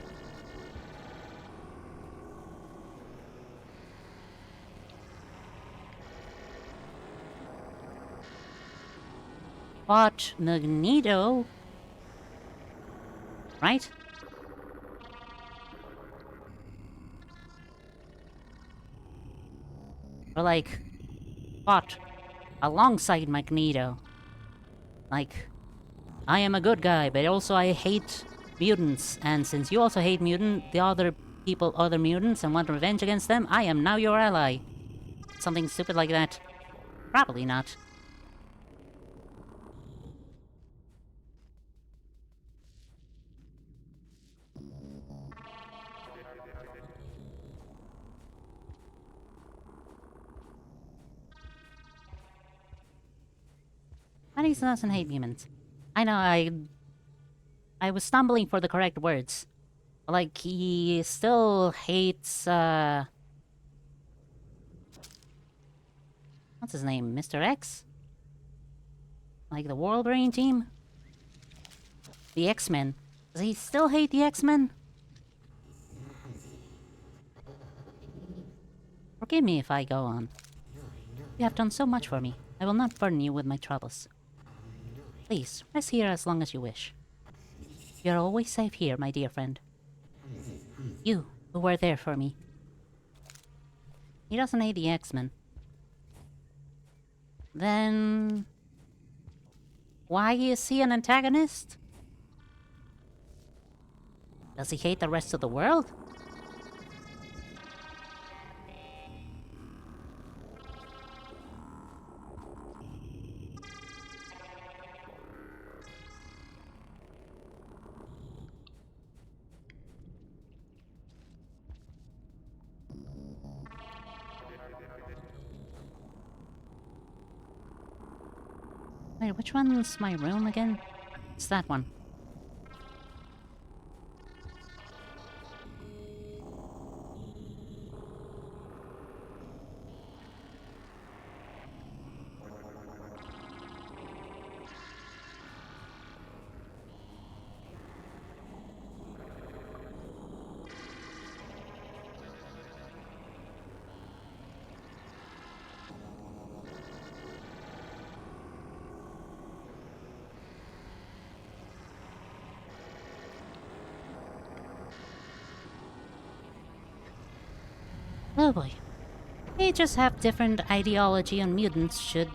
Fought Magneto? Right? Or like, fought alongside Magneto. Like, I am a good guy, but also I hate mutants, and since you also hate the other mutants, and want revenge against them, I am now your ally. Something stupid like that. Probably not. But he doesn't hate humans. I know, I was stumbling for the correct words. Like, he still hates, what's his name? Mr. X? Like the World Brain team? The X-Men. Does he still hate the X-Men? Forgive me if I go on. You have done so much for me. I will not burden you with my troubles. Please, rest here as long as you wish. You are always safe here, my dear friend. You, who were there for me. He doesn't hate the X-Men. Then... why is he an antagonist? Does he hate the rest of the world? Wait, which one's my room again? It's that one. Oh boy. They just have different ideology on mutants should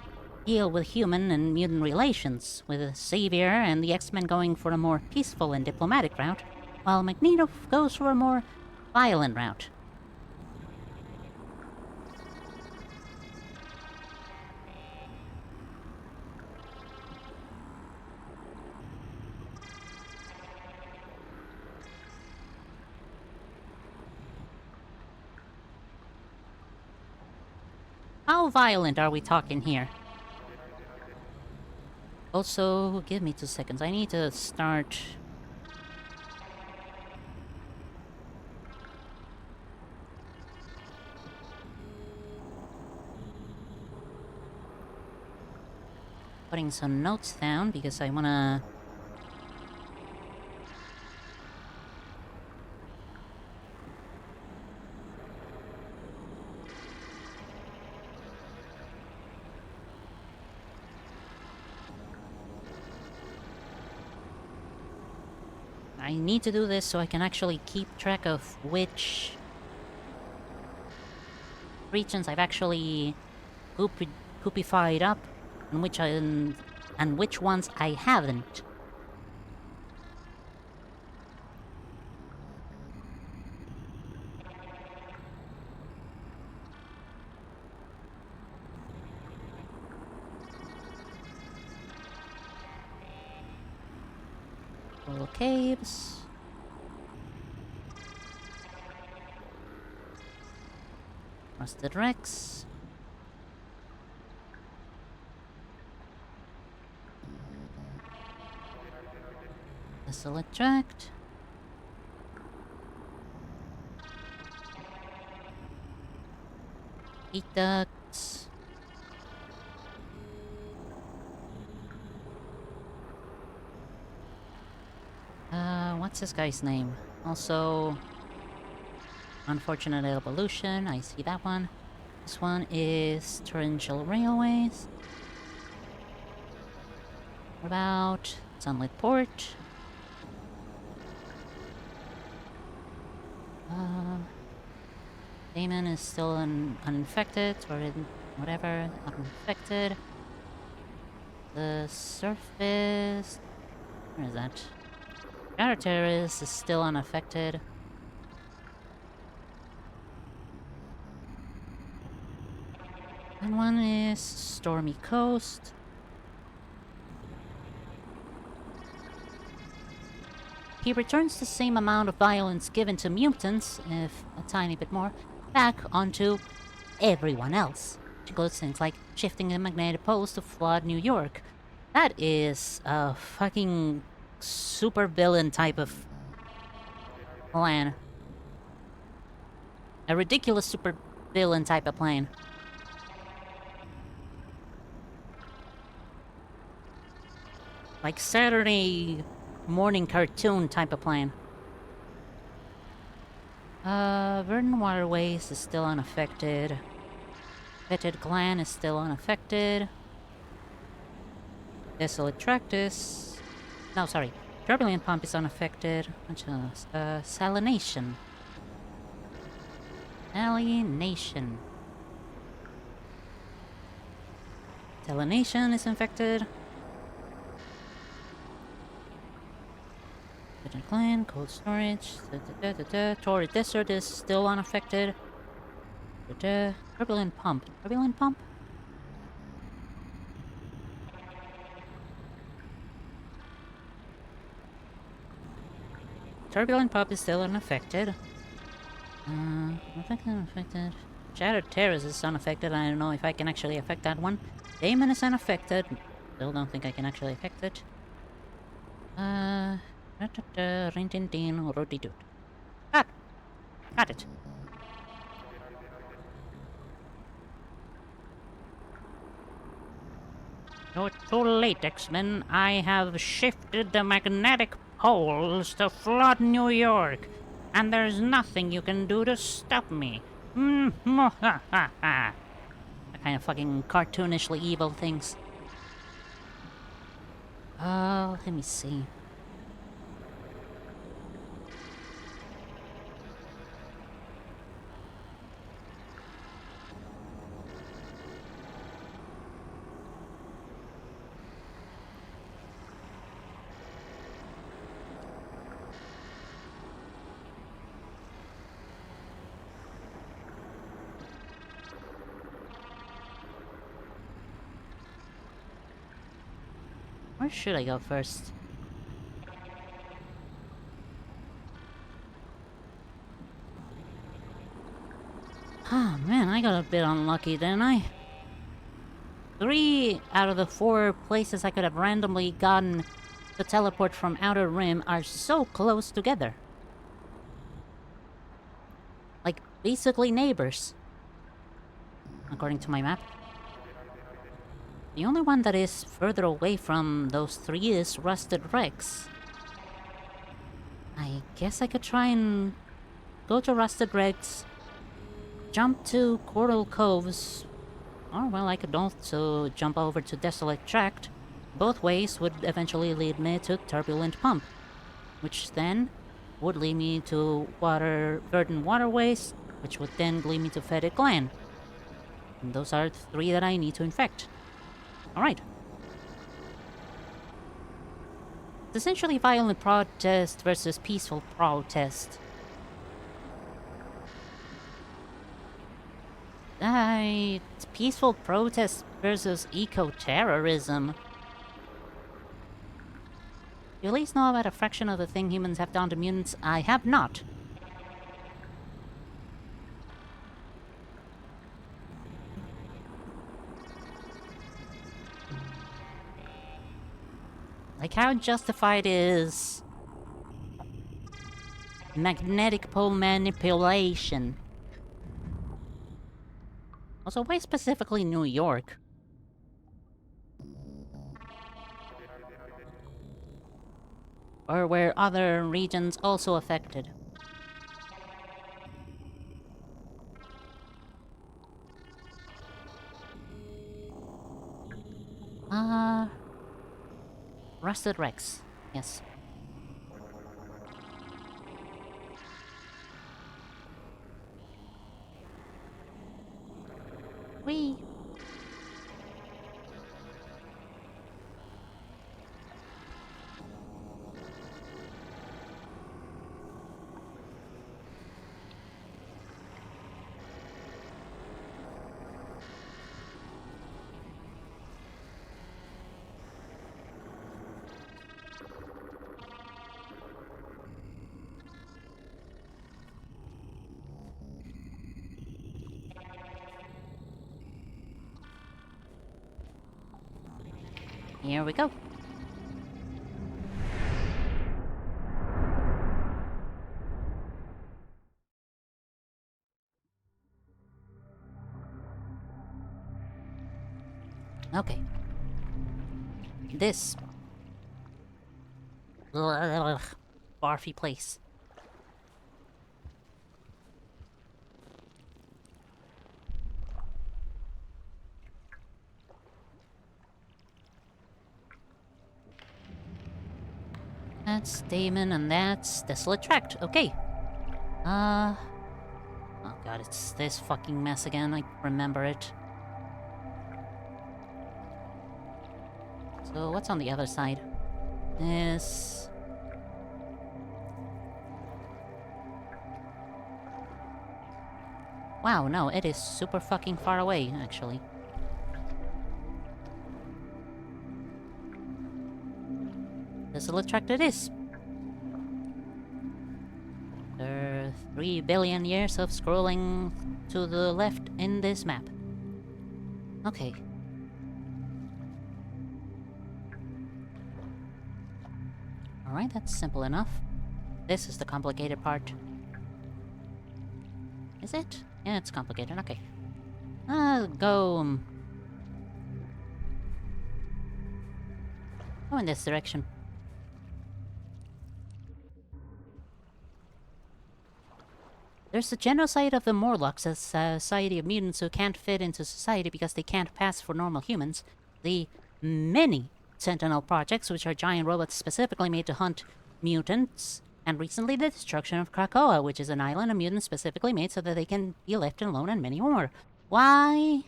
deal with human and mutant relations, with Xavier and the X-Men going for a more peaceful and diplomatic route, while Magneto goes for a more violent route. How violent are we talking here? Also, give me 2 seconds. I need to start... putting some notes down because I wanna... I need to do this so I can actually keep track of which regions I've actually poopified up and which ones I haven't. Caves. Rusted Rex. Desolate Tract. Heat ducts. What's this guy's name? Also, Unfortunate Evolution, I see that one. This one is Torrential Railways. What about Sunlit Port? Damon is still uninfected, or whatever, uninfected. The surface... where is that? Outer Terrace is still unaffected. And one is Stormy Coast. He returns the same amount of violence given to mutants, if a tiny bit more, back onto everyone else. Which includes things like shifting the magnetic poles to flood New York. That is a fucking super villain type of plan. A ridiculous super villain type of plan. Like Saturday morning cartoon type of plan. Verdant Waterways is still unaffected. Fetid Glen is still unaffected. Desolate Tractus... no, sorry. Turbulent Pump is unaffected. Salination. Salination. Salination is infected. Clan, cold storage. Torrid Desert is still unaffected. Turbulent Pump. Turbulent Pump? Turbulent Pump is still unaffected. Unaffected. Shattered Terrace is unaffected. I don't know if I can actually affect that one. Damon is unaffected. Still don't think I can actually affect it. Rintintin, Rotitude. Ah! Got it. You're too late, X-Men. I have shifted the magnetic poles to flood New York, and there's nothing you can do to stop me. Ha ha ha. That kind of fucking cartoonishly evil things. Let me see. Where should I go first? Ah, man, I got a bit unlucky, didn't I? 3 out of the 4 places I could have randomly gotten to teleport from Outer Rim are so close together. Like, basically neighbors. According to my map. The only one that is further away from those 3 is Rusted Rex. I guess I could try and go to Rusted Rex, jump to Coral Coves, or well, I could also jump over to Desolate Tract. Both ways would eventually lead me to Turbulent Pump, which then would lead me to Verdant Waterways, which would then lead me to Fetid Glen. And those are the 3 that I need to infect. Alright. It's essentially violent protest versus peaceful protest. It's peaceful protest versus eco-terrorism. You at least know about a fraction of the thing humans have done to mutants. I have not. Like, how justified is magnetic pole manipulation? Also, why specifically New York? Or were other regions also affected? Rusted Rex. Yes. Whee! Here we go. Okay. This barfy place. That's Damon, and that's Desolate Tract. Okay. Oh god, it's this fucking mess again. I remember it. So what's on the other side? This... Wow, no, it is super fucking far away, actually. Desolate Tract it is. There are 3 billion years of scrolling to the left in this map. Okay. Alright, that's simple enough. This is the complicated part. Is it? Yeah, it's complicated, okay. I'll go... go in this direction. There's the genocide of the Morlocks, a society of mutants who can't fit into society because they can't pass for normal humans. The many Sentinel projects, which are giant robots specifically made to hunt mutants. And recently the destruction of Krakoa, which is an island of mutants specifically made so that they can be left alone, and many more. Why?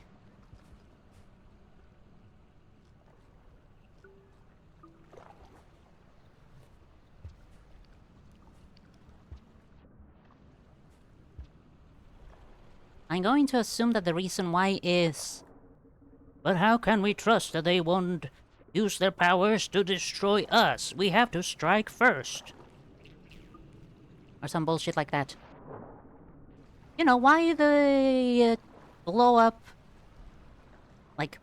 I'm going to assume that the reason why is... But how can we trust that they won't use their powers to destroy us? We have to strike first. Or some bullshit like that. You know, why they blow up... like,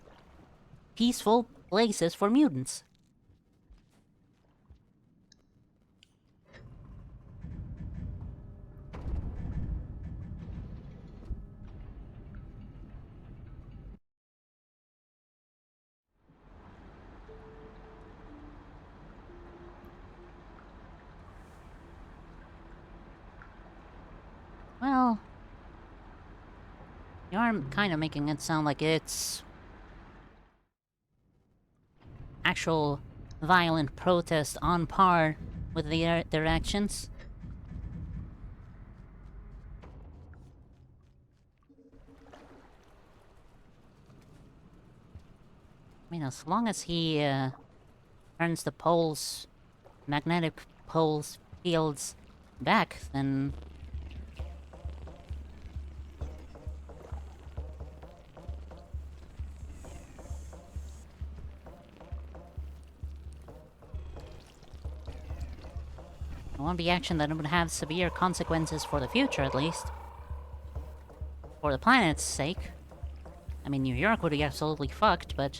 peaceful places for mutants. Well, you are kind of making it sound like it's actual violent protest on par with their actions. I mean, as long as he turns the poles, magnetic poles fields back, then it won't be action that would have severe consequences for the future, at least. For the planet's sake. I mean, New York would be absolutely fucked, but...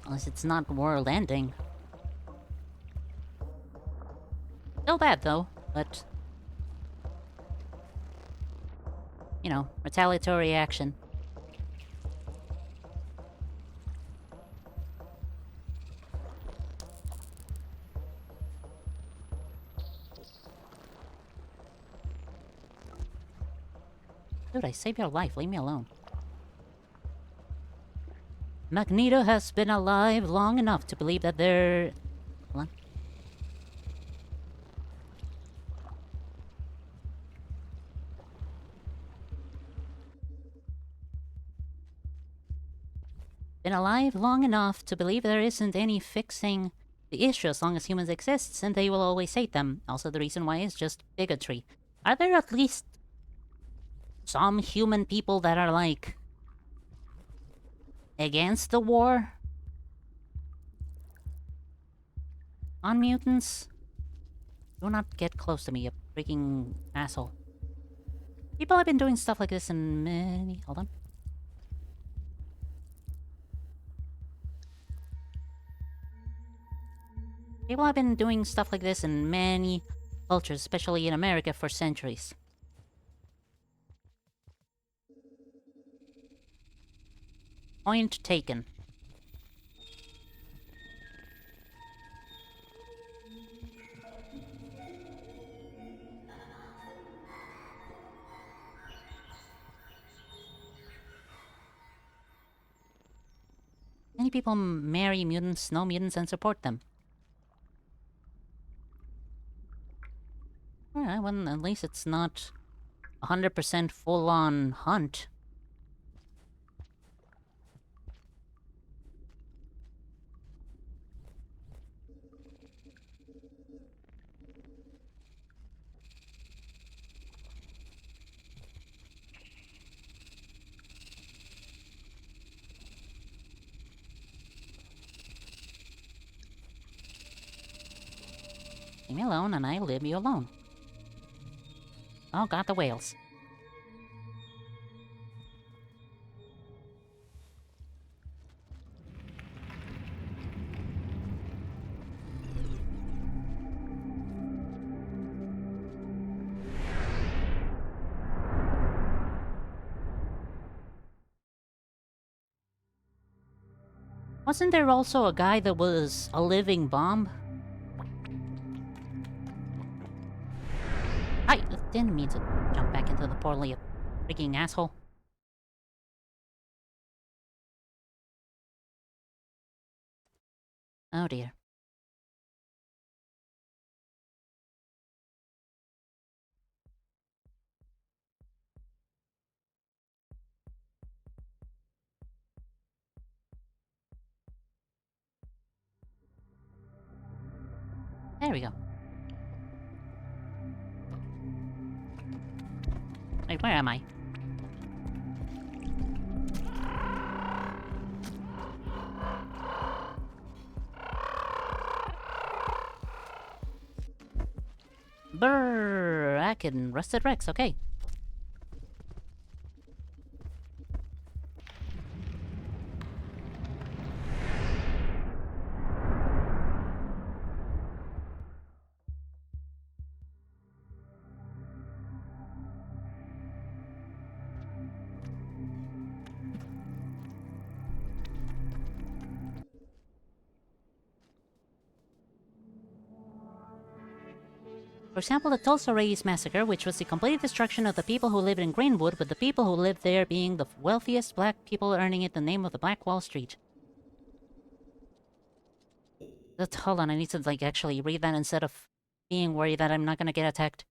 unless it's not world-ending. Still bad, though, but... you know, retaliatory action. Dude, I saved your life. Leave me alone. Magneto has been alive long enough to believe that there... hold on. Been alive long enough to believe there isn't any fixing the issue as long as humans exist, and they will always hate them. Also, the reason why is just bigotry. Are there at least some human people that are, like, against the war on mutants? Do not get close to me, you freaking asshole. People have been doing stuff like this in many... hold on. People have been doing stuff like this in many cultures, especially in America, for centuries. Point taken. Many people marry mutants, know mutants, and support them. Alright, well, at least it's not 100% full-on hunt. Leave me alone, and I'll leave you alone. Oh god, the whales. Wasn't there also a guy that was a living bomb? I didn't mean to jump back into the portal, you freaking asshole. Oh dear. There we go. Wait, where am I? Brrr, I can Rusted Rex, okay. For example, the Tulsa Race Massacre, which was the complete destruction of the people who lived in Greenwood, with the people who lived there being the wealthiest black people, earning it the name of the Black Wall Street. Hold on, I need to actually read that instead of being worried that I'm not gonna get attacked.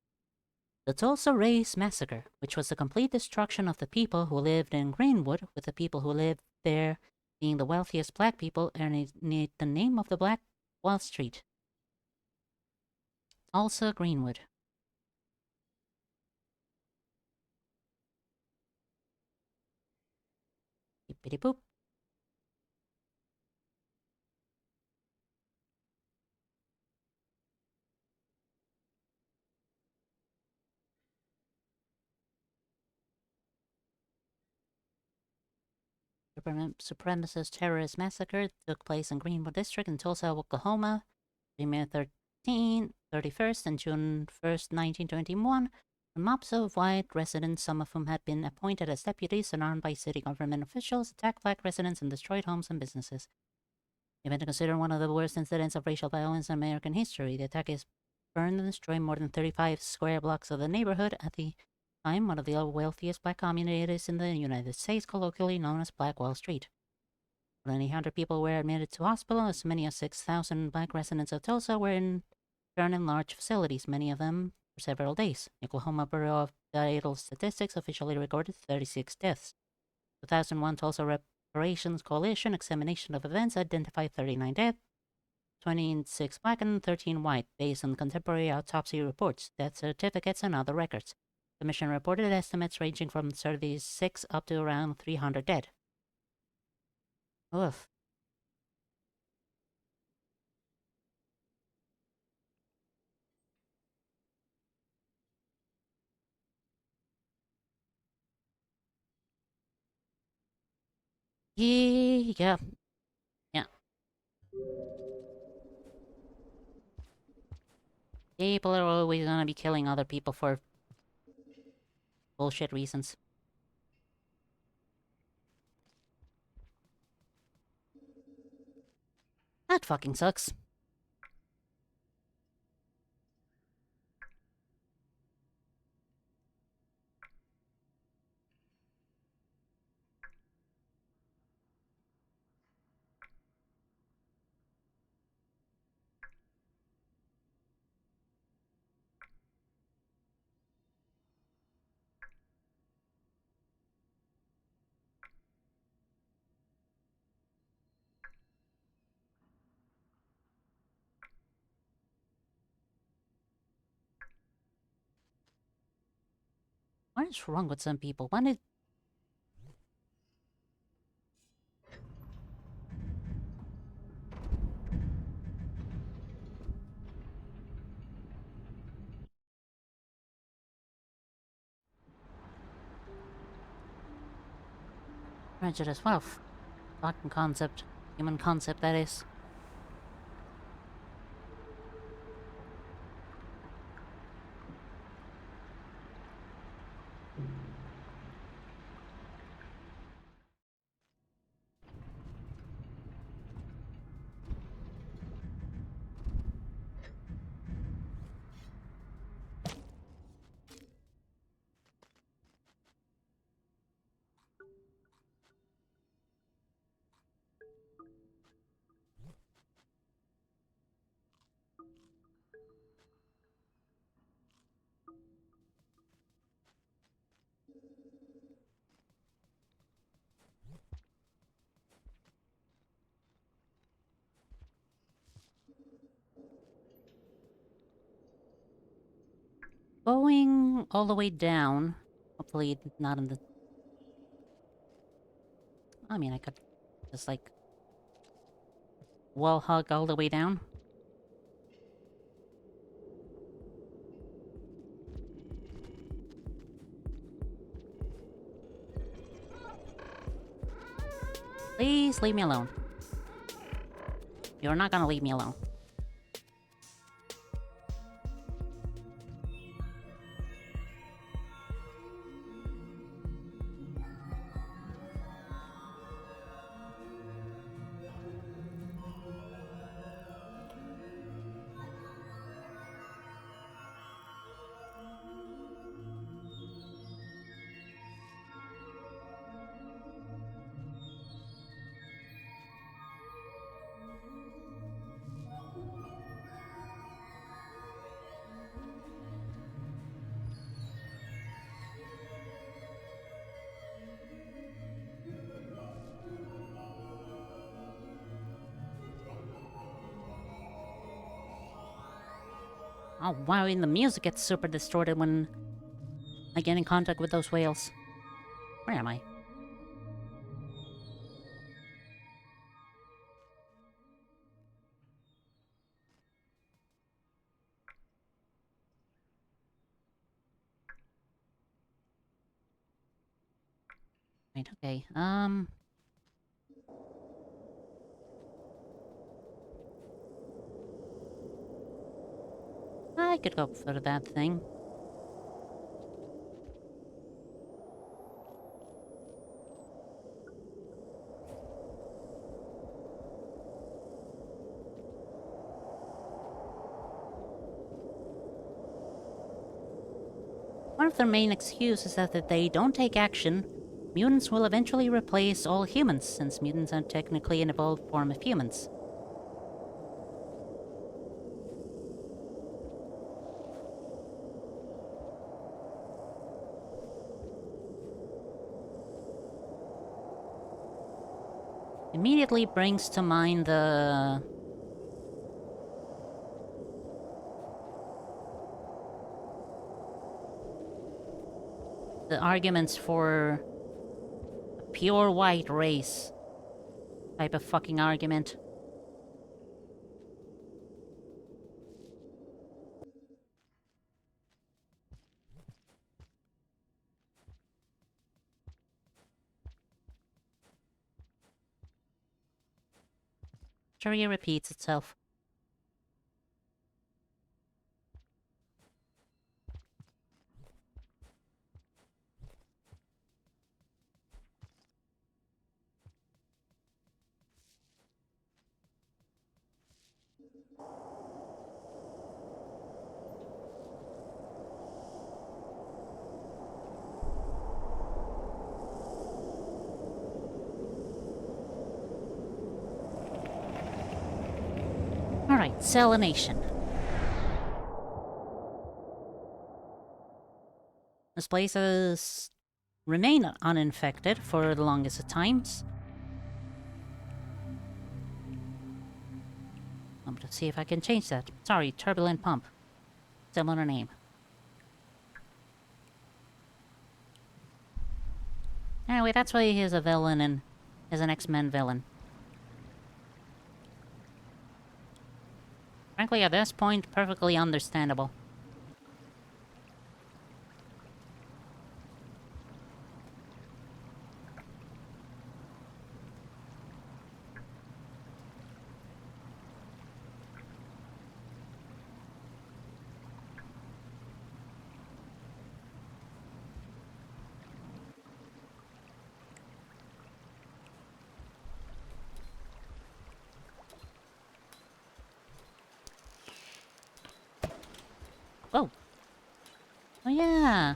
The Tulsa Race Massacre, which was the complete destruction of the people who lived in Greenwood, with the people who lived there being the wealthiest black people, earning it the name of the Black Wall Street. Tulsa, Greenwood. Bippity boop. Supremacist terrorist massacre took place in Greenwood District in Tulsa, Oklahoma, May 31st and June 1st, 1921, when mobs of white residents, some of whom had been appointed as deputies and armed by city government officials, attacked black residents and destroyed homes and businesses. The event is considered one of the worst incidents of racial violence in American history. The attack is burned and destroyed more than 35 square blocks of the neighborhood, at the time one of the wealthiest black communities in the United States, colloquially known as Black Wall Street. More than 800 people were admitted to hospital. As many as 6,000 black residents of Tulsa were interned in large facilities, many of them for several days. The Oklahoma Bureau of Vital Statistics officially recorded 36 deaths. 2001 Tulsa Reparations Coalition examination of events identified 39 dead, 26 black and 13 white, based on contemporary autopsy reports, death certificates, and other records. The commission reported estimates ranging from 36 up to around 300 dead. Oof. Yeah. Yeah. People are always gonna be killing other people for bullshit reasons. That fucking sucks. What is wrong with some people? When did... Prejudice, well, fucking concept. Human concept, that is. Going all the way down. Hopefully not in the... I mean, I could just, wall hug all the way down. Please leave me alone. You're not gonna leave me alone. Oh wow, and the music gets super distorted when I get in contact with those whales. Where am I? Right, okay, I could go for that thing. One of their main excuses is that they don't take action, mutants will eventually replace all humans, since mutants are technically an evolved form of humans. Immediately brings to mind the arguments for a pure white race type of fucking argument. Story repeats itself. Alright, Selenation. This place has remained uninfected for the longest of times. I'm gonna see if I can change that. Sorry, Turbulent Pump. Similar name. Anyway, that's why he's a villain and is an X-Men villain. Frankly, at this point, perfectly understandable. Whoa. Oh yeah.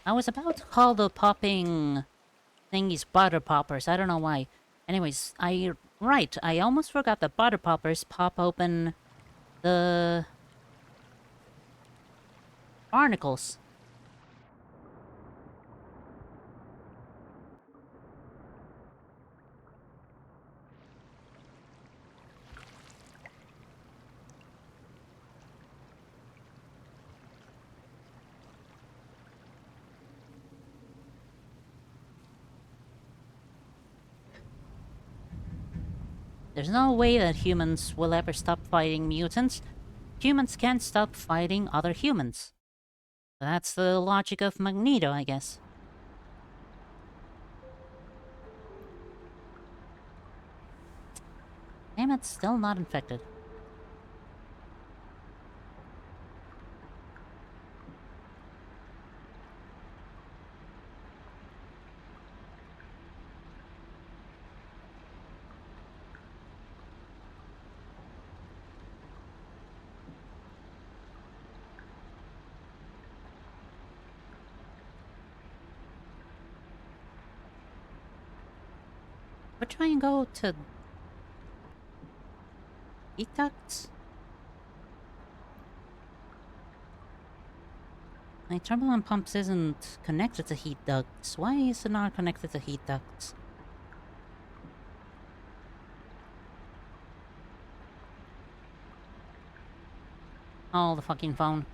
I was about to call the popping thingies butter poppers. I don't know why. Anyways, right, I almost forgot that butter poppers pop open the barnacles. There's no way that humans will ever stop fighting mutants. Humans can't stop fighting other humans. That's the logic of Magneto, I guess. Damn it, still not infected. We'll try and go to Detox? My turbulent pumps isn't connected to heat ducts. Why is it not connected to heat ducts? Oh, the fucking phone.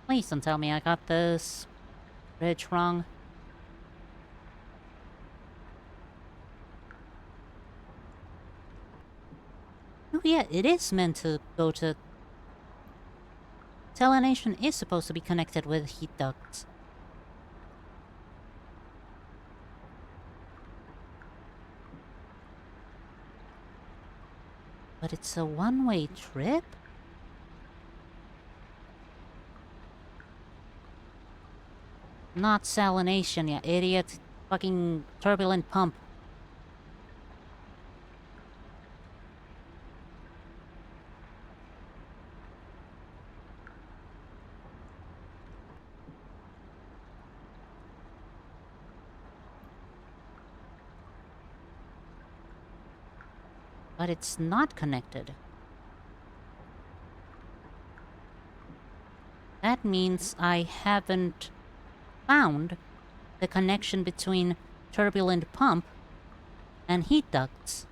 Please don't tell me I got this bridge wrong. Oh yeah, it is meant to go to... Telenation is supposed to be connected with heat ducts. But it's a one-way trip? Not salination, you idiot. Fucking turbulent pump. But it's not connected. That means I haven't found the connection between turbulent pump and heat ducts.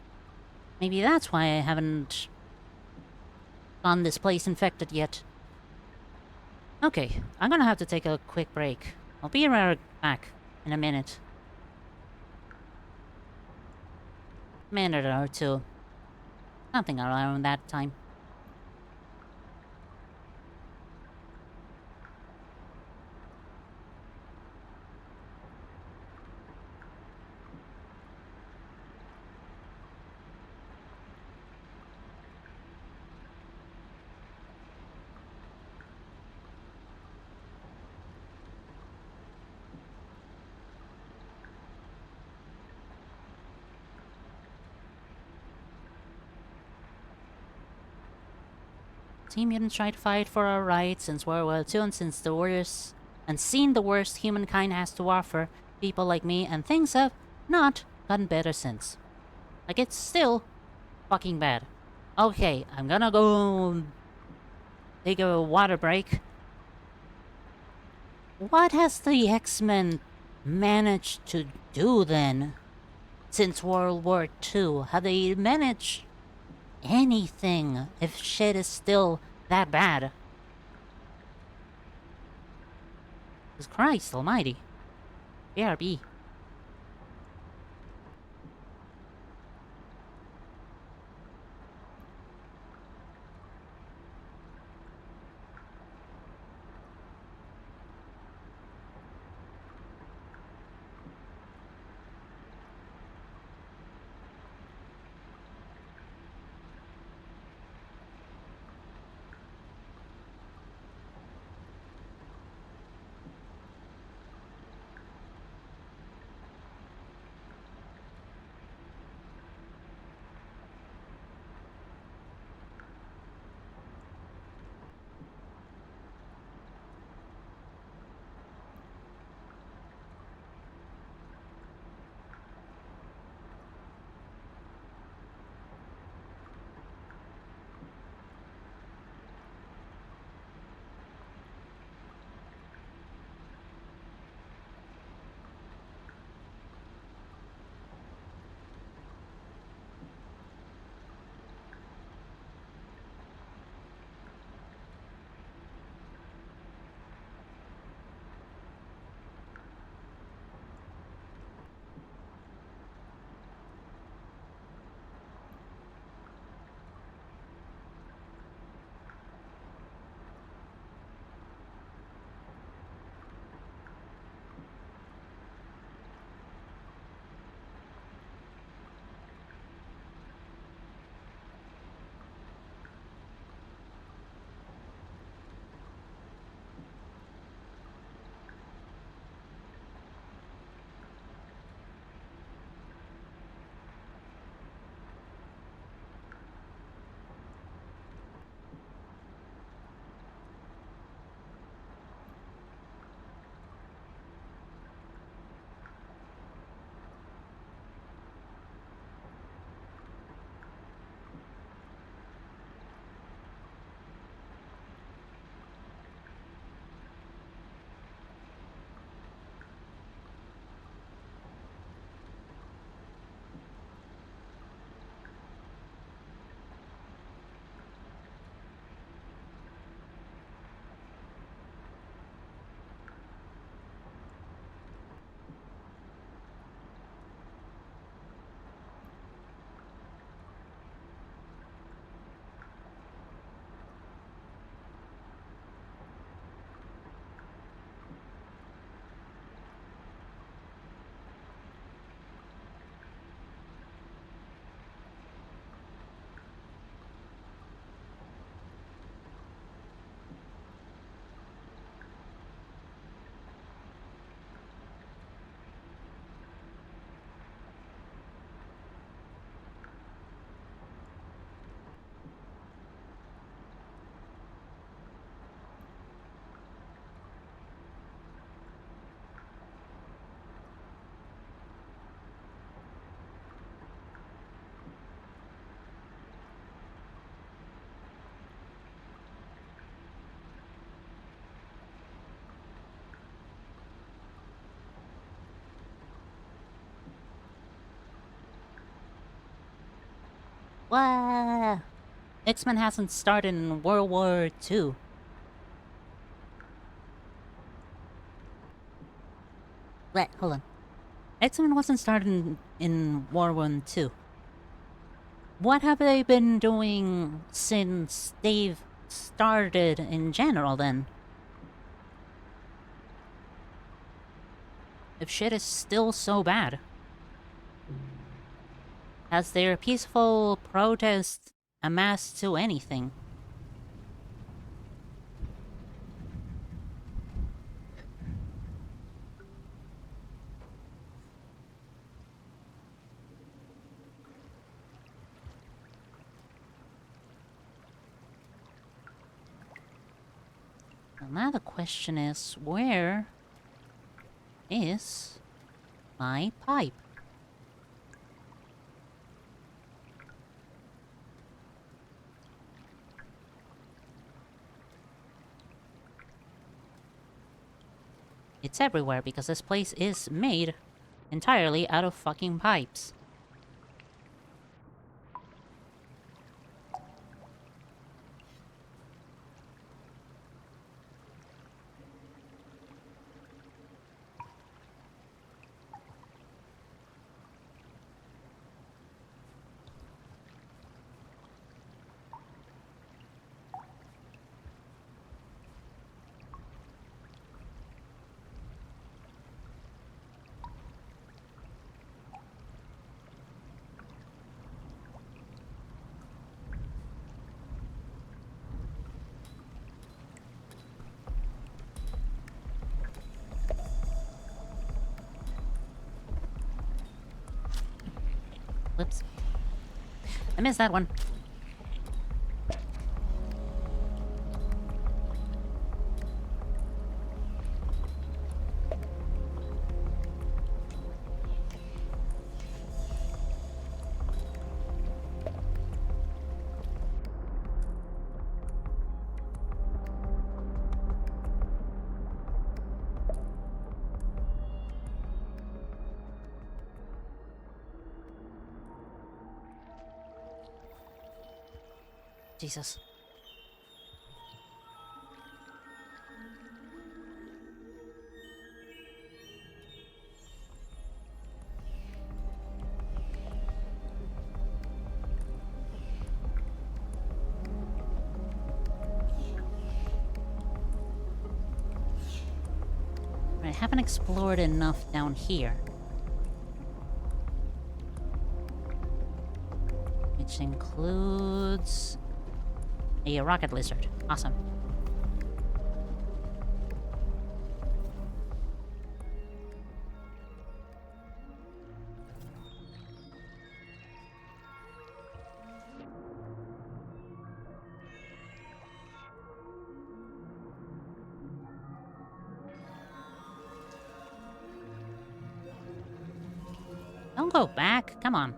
Maybe that's why I haven't gotten this place infected yet. Okay, I'm gonna have to take a quick break. I'll be right back in a minute. Minute or two. Something around that time. Team Mutants try to fight for our rights since World War II and since the worst... and seen the worst humankind has to offer people like me, and things have not gotten better since. Like, it's still fucking bad. Okay, I'm gonna go take a water break. What has the X-Men managed to do then? Since World War II, have they managed anything if shit is still that bad? Jesus Christ almighty. BRB. What? X-Men hasn't started in World War II. Wait, hold on. X-Men wasn't started in World War II. What have they been doing since they've started in general, then? If shit is still so bad. Has their peaceful protest amassed to anything? Well, now the question is, where is my pipe? It's everywhere because this place is made entirely out of fucking pipes. Whoops. I missed that one. Jesus. I haven't explored enough down here. Which includes a rocket lizard. Awesome. Don't go back. Come on.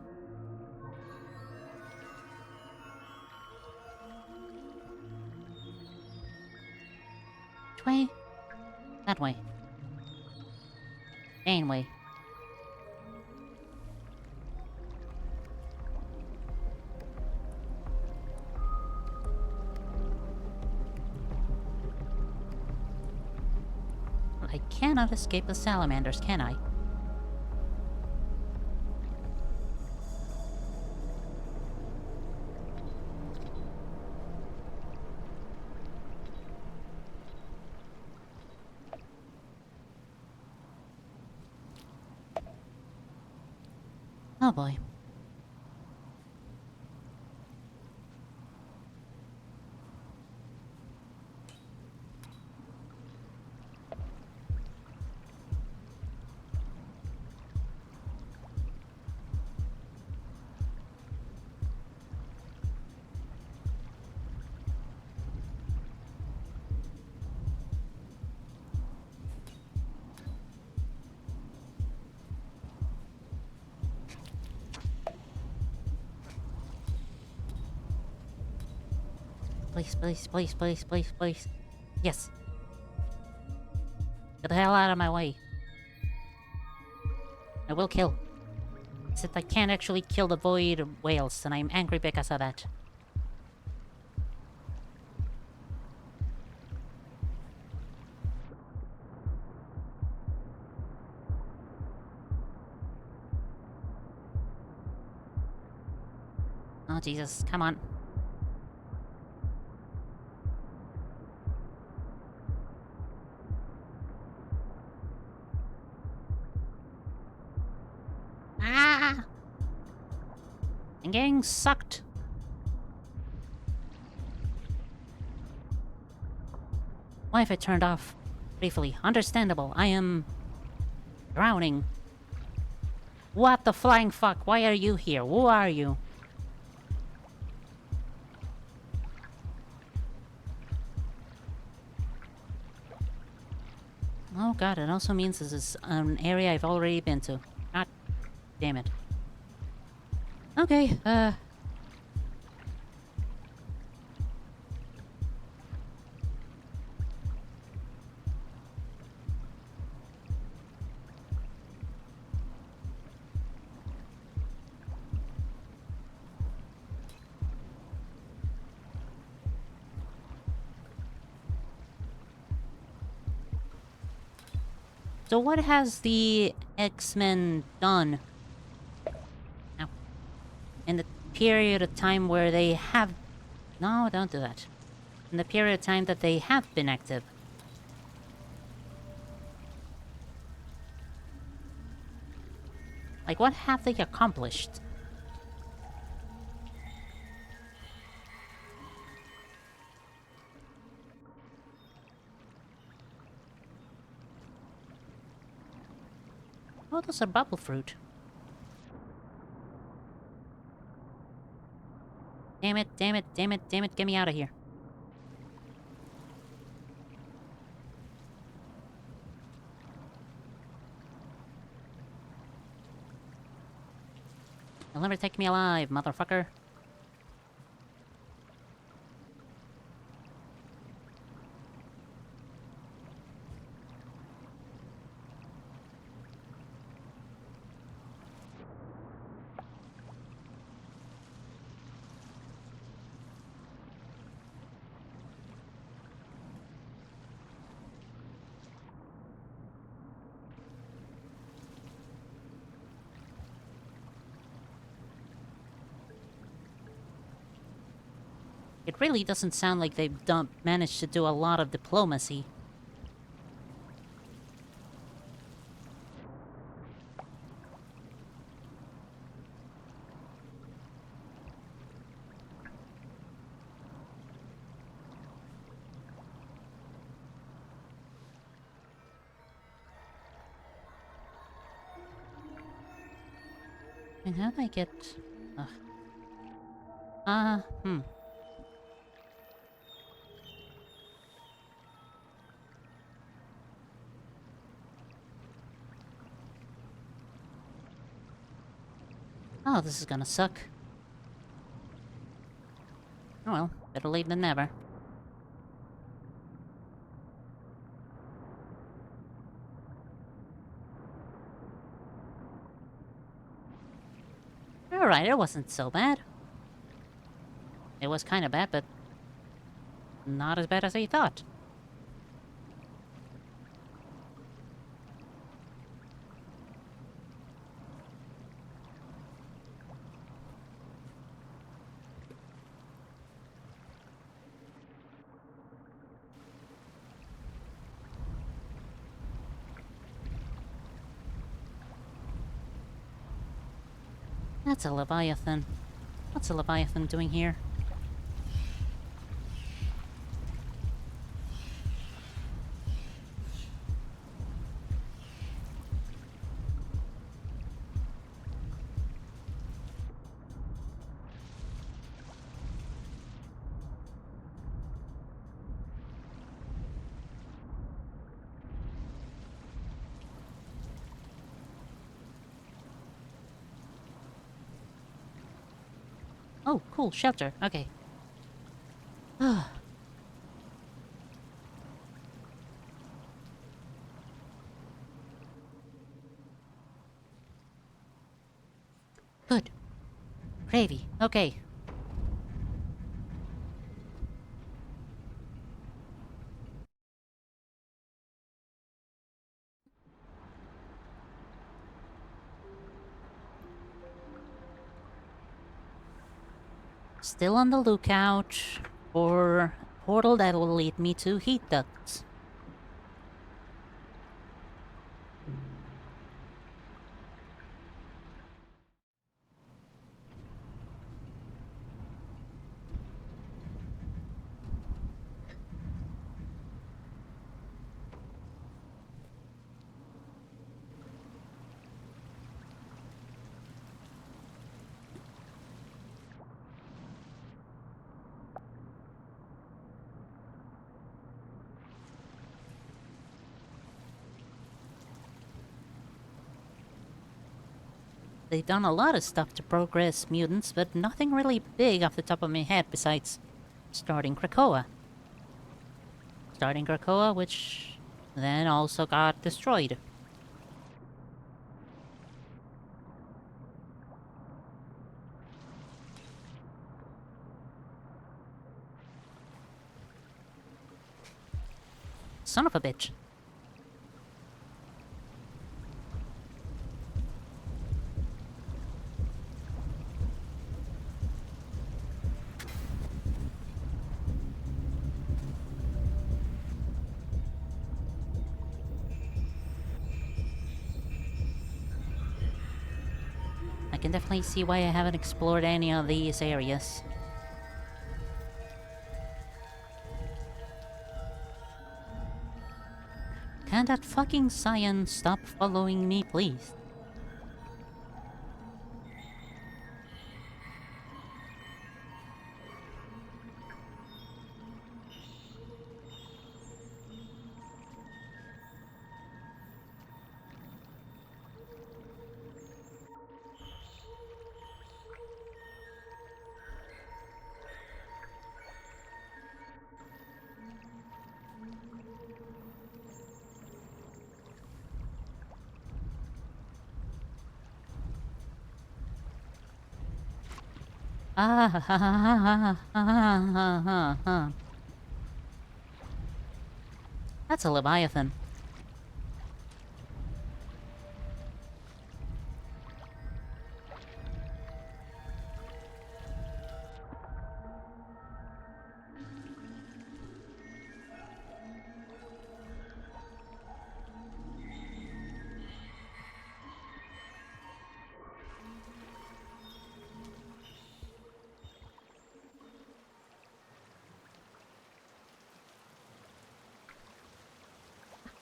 Which way? That way. Janeway. Well, I cannot escape the salamanders, can I? Oh boy. Please, please, please, please, please, please. Yes. Get the hell out of my way. I will kill. Except I can't actually kill the void whales, and I'm angry because of that. Oh, Jesus. Come on. Ah! I'm getting sucked. Wi-Fi turned off. Briefly. Understandable. I am... drowning. What the flying fuck? Why are you here? Who are you? Oh god, it also means this is an area I've already been to. God damn it. Okay, so what has the X-Men done? Ow. In the period of time where they have... No, don't do that. In the period of time that they have been active. Like, what have they accomplished? Oh, those are bubble fruit. Damn it, damn it, damn it, damn it, get me out of here. You'll never take me alive, motherfucker. It really doesn't sound like they've managed to do a lot of diplomacy. And how do I get... Ugh. Hmm. Oh, this is gonna suck. Oh well, better late than never. Alright, it wasn't so bad. It was kinda bad, but... not as bad as I thought. That's a Leviathan. What's a Leviathan doing here? Oh, cool, shelter. Okay. Good. Gravy. Okay. Still on the lookout for a portal that will lead me to heat ducts. They've done a lot of stuff to progress mutants, but nothing really big off the top of my head besides starting Krakoa. Starting Krakoa, which then also got destroyed. Son of a bitch. I can definitely see why I haven't explored any of these areas. Can that fucking Cyan stop following me, please? Ah, ha, ha, ha, ha, ha, ha, ha, ha. That's a Leviathan.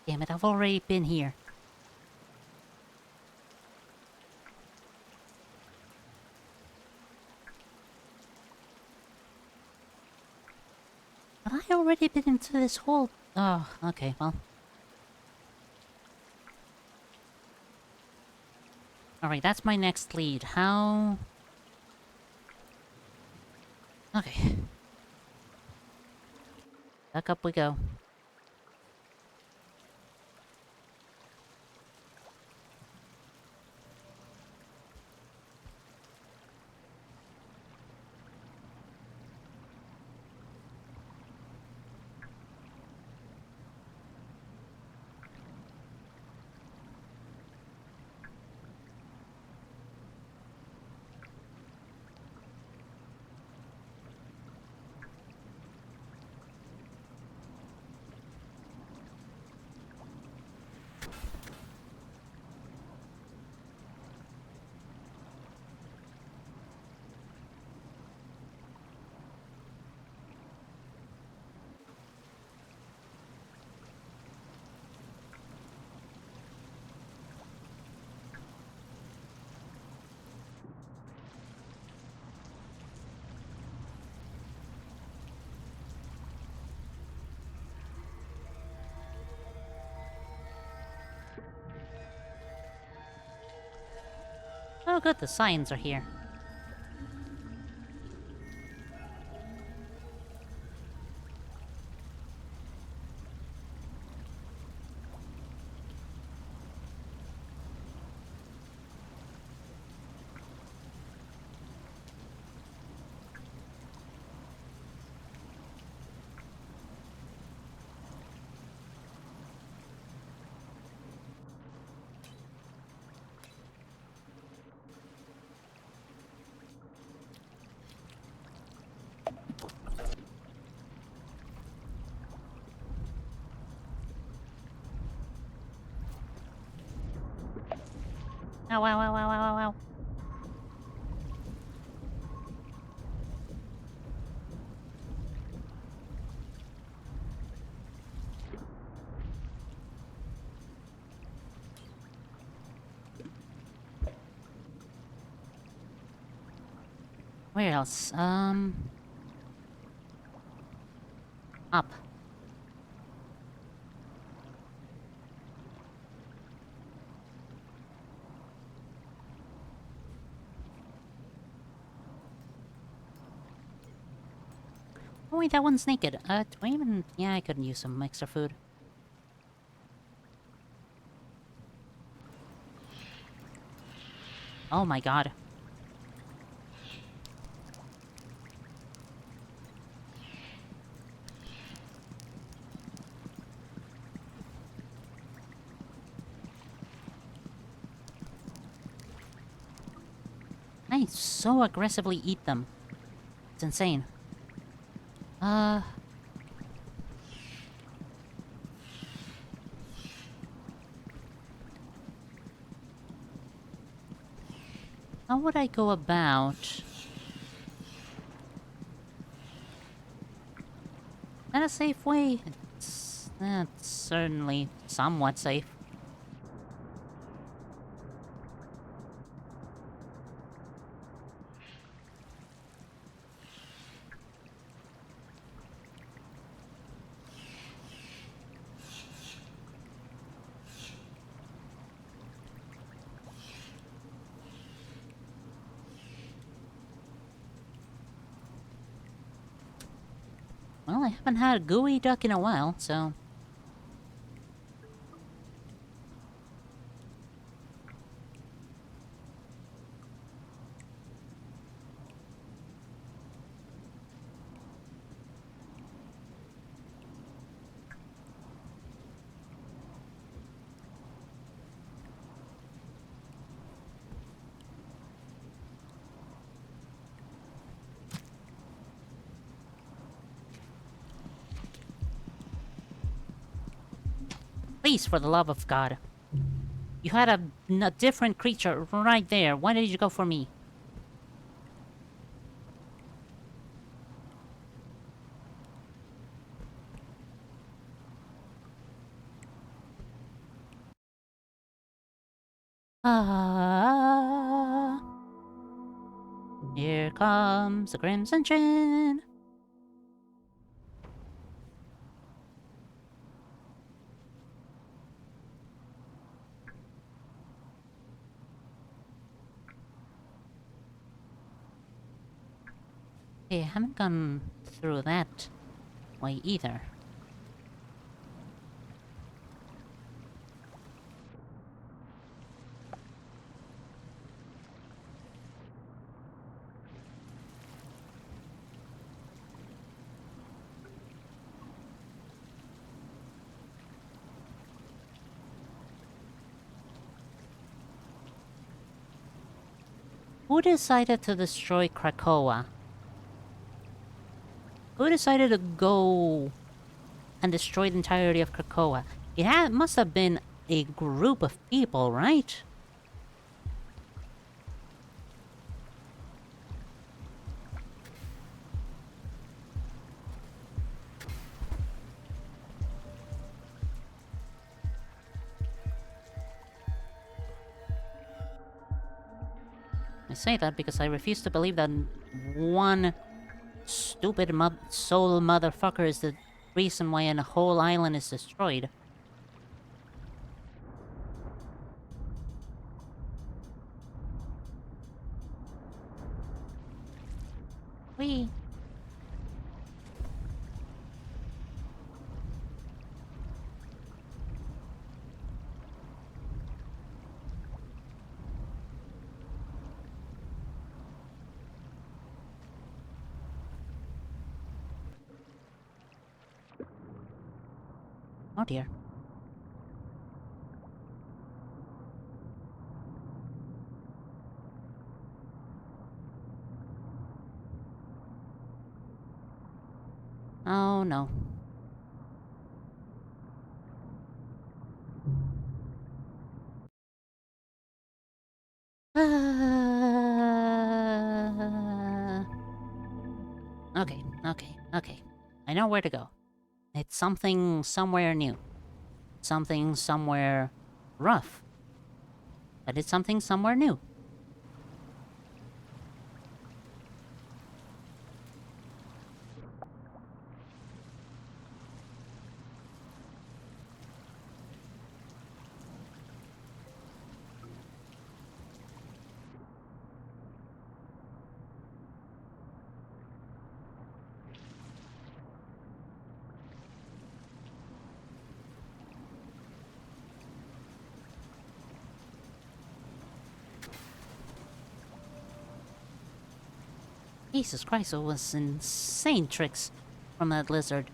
Damn it, I've already been here. But I already been into this whole... Oh, okay, well. Alright, that's my next lead. How... Okay. Back up we go. Oh good, the signs are here. Ow, ow, ow, ow, ow, ow. Where else? Up. Oh wait, that one's naked. Do I even... Yeah, I couldn't use some extra food. Oh my god. I so aggressively eat them. It's insane. How would I go about... Is that a safe way? That's certainly somewhat safe. Well, I haven't had a gooey duck in a while, so... Please, for the love of God. You had a different creature right there. Why did you go for me? Ah, here comes the Crimson Chin. Okay, I haven't gone through that way either. Who decided to destroy Krakoa? Who decided to go and destroy the entirety of Krakoa? Must have been a group of people, right? I say that because I refuse to believe that one stupid soul motherfucker is the reason why a whole island is destroyed. Wee. Oh dear. Oh no. know where to go. It's something somewhere new. Something somewhere rough. But it's something somewhere new. Jesus Christ, it was insane tricks from that lizard.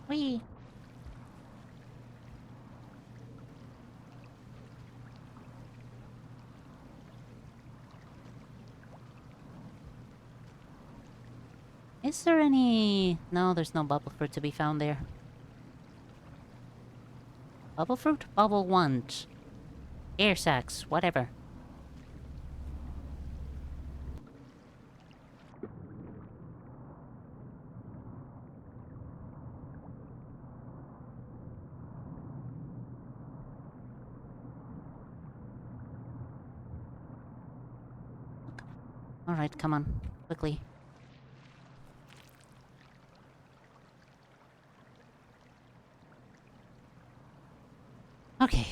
Whee! Is there any... No, there's no bubble fruit to be found there. Bubble fruit? Bubble wand. Air sacs, whatever. Alright, come on. Quickly. Okay.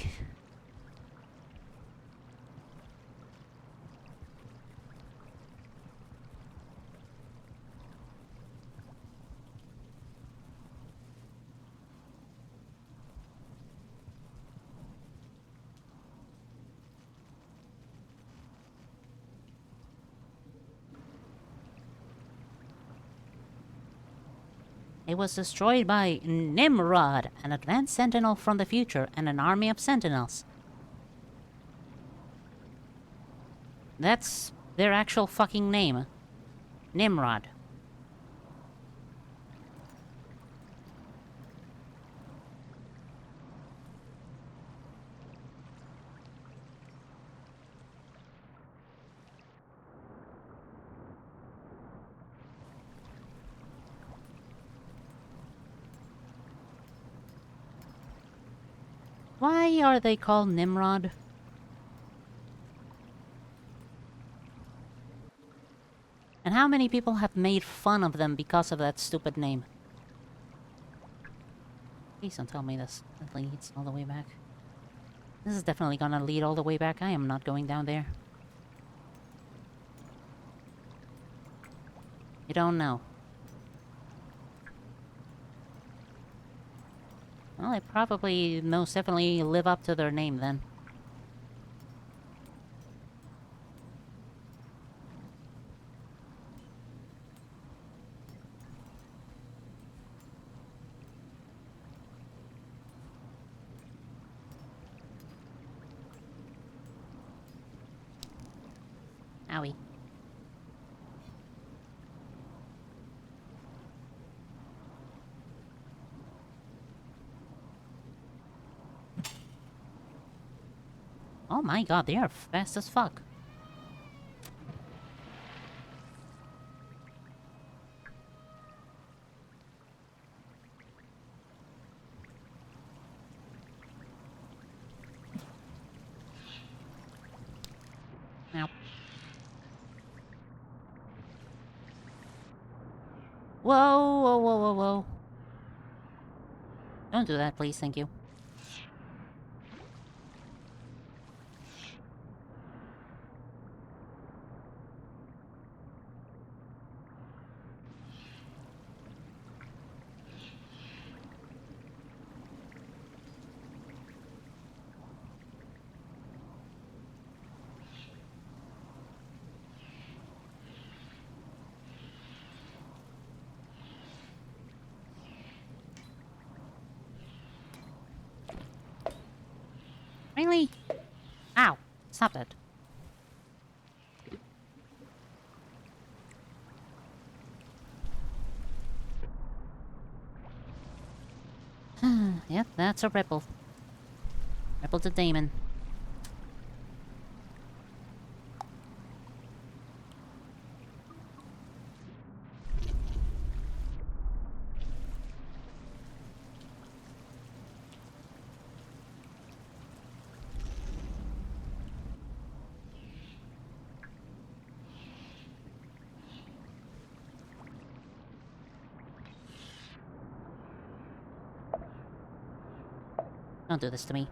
It was destroyed by Nimrod, an advanced sentinel from the future, and an army of sentinels. That's their actual fucking name. Nimrod. Why are they called Nimrod? And how many people have made fun of them because of that stupid name? Please don't tell me this leads all the way back. This is definitely gonna lead all the way back. I am not going down there. You don't know. Well, they probably most definitely live up to their name then. Owie. Oh my god, they are fast as fuck. Now. Whoa, whoa, whoa, whoa, whoa. Don't do that, please, thank you. Really? Ow! Stop it. Yep, that's a ripple. Ripple to Damon. Don't do this to me.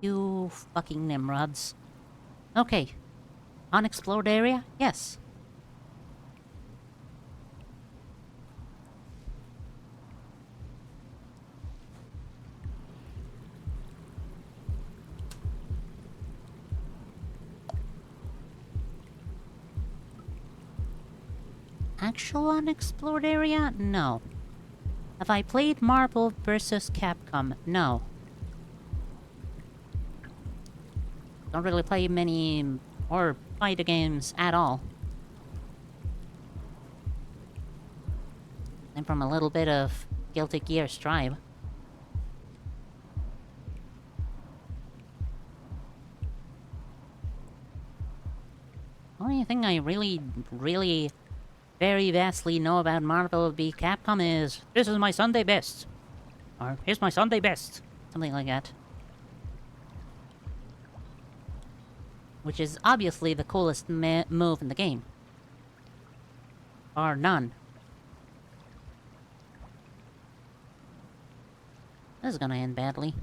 You fucking Nimrods. Okay. Unexplored area? Yes. Actual unexplored area? No. Have I played Marvel vs. Capcom? No. Don't really play many or fighter games at all. And from a little bit of Guilty Gear Strive. Only thing I really, very vastly know about Marvel v. Capcom is, this is my Sunday best. Or, here's my Sunday best. Something like that. Which is obviously the coolest move in the game. Or none. This is gonna end badly.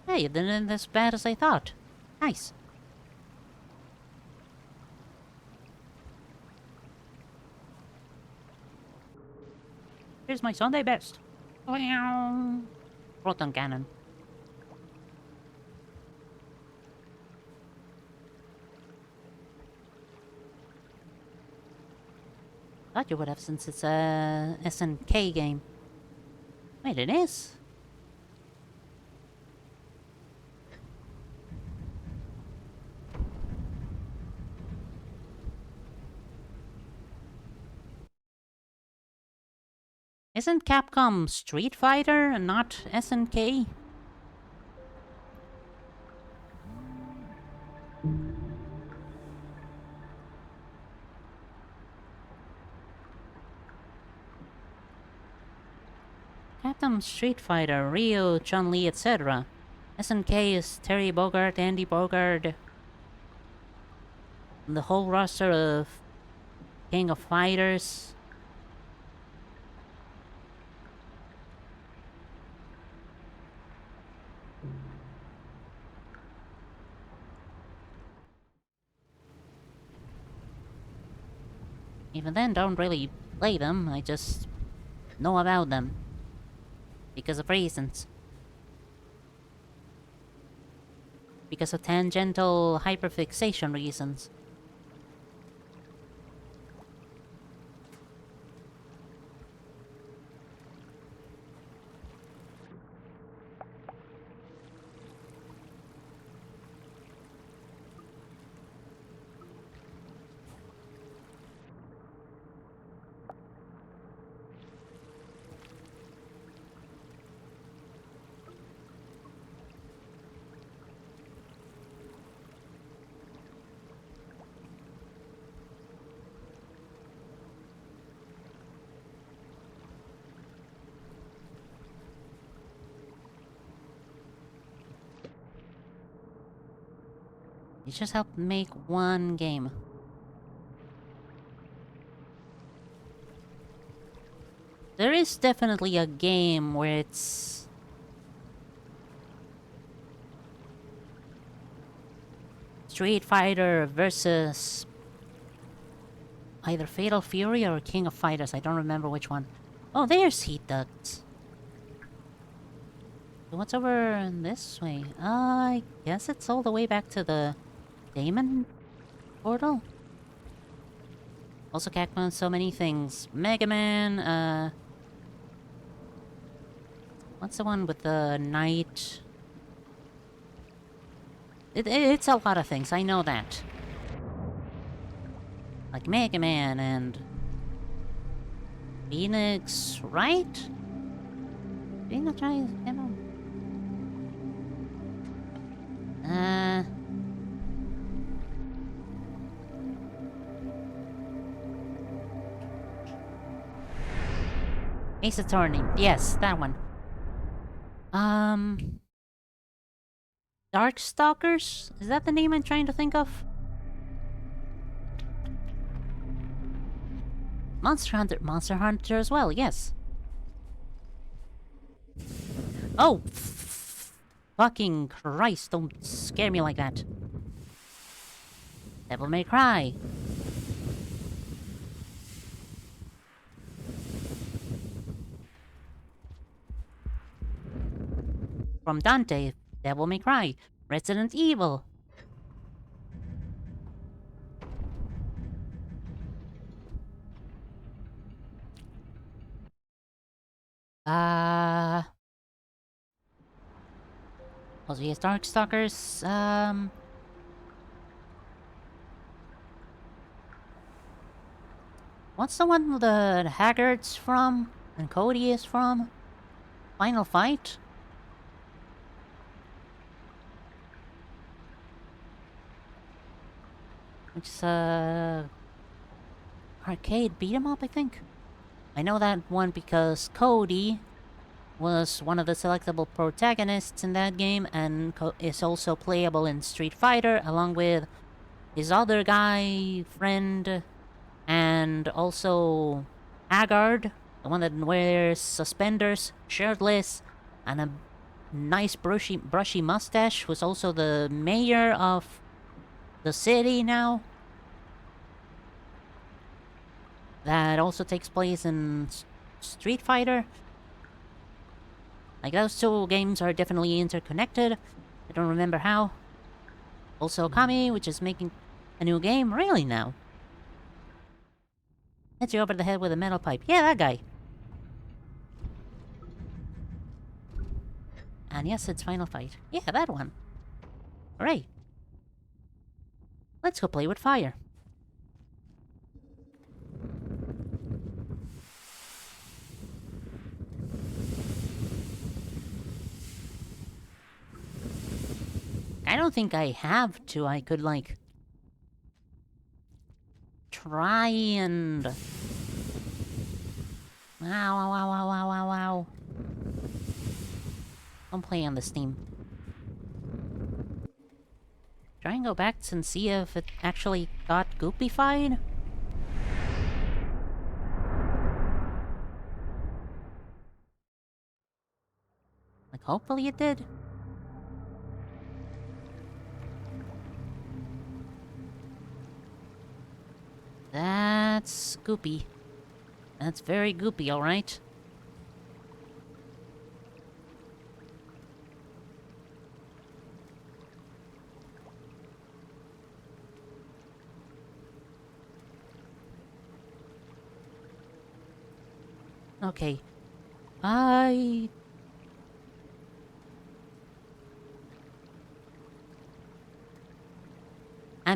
Hey, it didn't end as bad as I thought. Nice. Here's my Sunday best. Proton cannon. Thought you would have since it's a SNK game. Wait, it is? Isn't Capcom Street Fighter and not SNK? Capcom Street Fighter, Ryu, Chun-Li, etc. SNK is Terry Bogard, Andy Bogard, and the whole roster of King of Fighters. Even then, don't really play them, I just know about them. Because of reasons. Because of tangential hyperfixation reasons. You just helped make one game. There is definitely a game where it's... Street Fighter versus... either Fatal Fury or King of Fighters, I don't remember which one. Oh, there's Heat Ducts. So what's over this way? I guess it's all the way back to the Daemon portal? Also Cacman, so many things. Mega Man, what's the one with the knight? It's a lot of things, I know that. Like Mega Man and... Phoenix, right? Phoenix, right? I don't know. Ace Attorney. Yes, that one. Darkstalkers? Is that the name I'm trying to think of? Monster Hunter. Monster Hunter as well, yes. Oh! Fucking Christ, don't scare me like that. Devil May Cry. From Dante, Devil May Cry. Resident Evil. Also, yes, Darkstalkers, what's the one the Haggard's from? And Cody is from? Final Fight? Which is, arcade beat 'em up, I think? I know that one because Cody was one of the selectable protagonists in that game and is also playable in Street Fighter along with his other guy friend and also Haggard, the one that wears suspenders, shirtless, and a nice brushy mustache, who's also the mayor of the city now. That also takes place in Street Fighter. Like, those two games are definitely interconnected. I don't remember how. Also Kami, which is making a new game. Really now? Hits you over the head with a metal pipe. Yeah, that guy. And yes, it's Final Fight. Yeah, that one. Alright. Let's go play with fire. I don't think I have to. I could, like... try and... Wow, wow, wow, wow, wow, wow, wow. Don't play on the Steam. Try and go back and see if it actually got goopified. Like, hopefully it did. That's goopy. That's very goopy, alright? Okay. I'm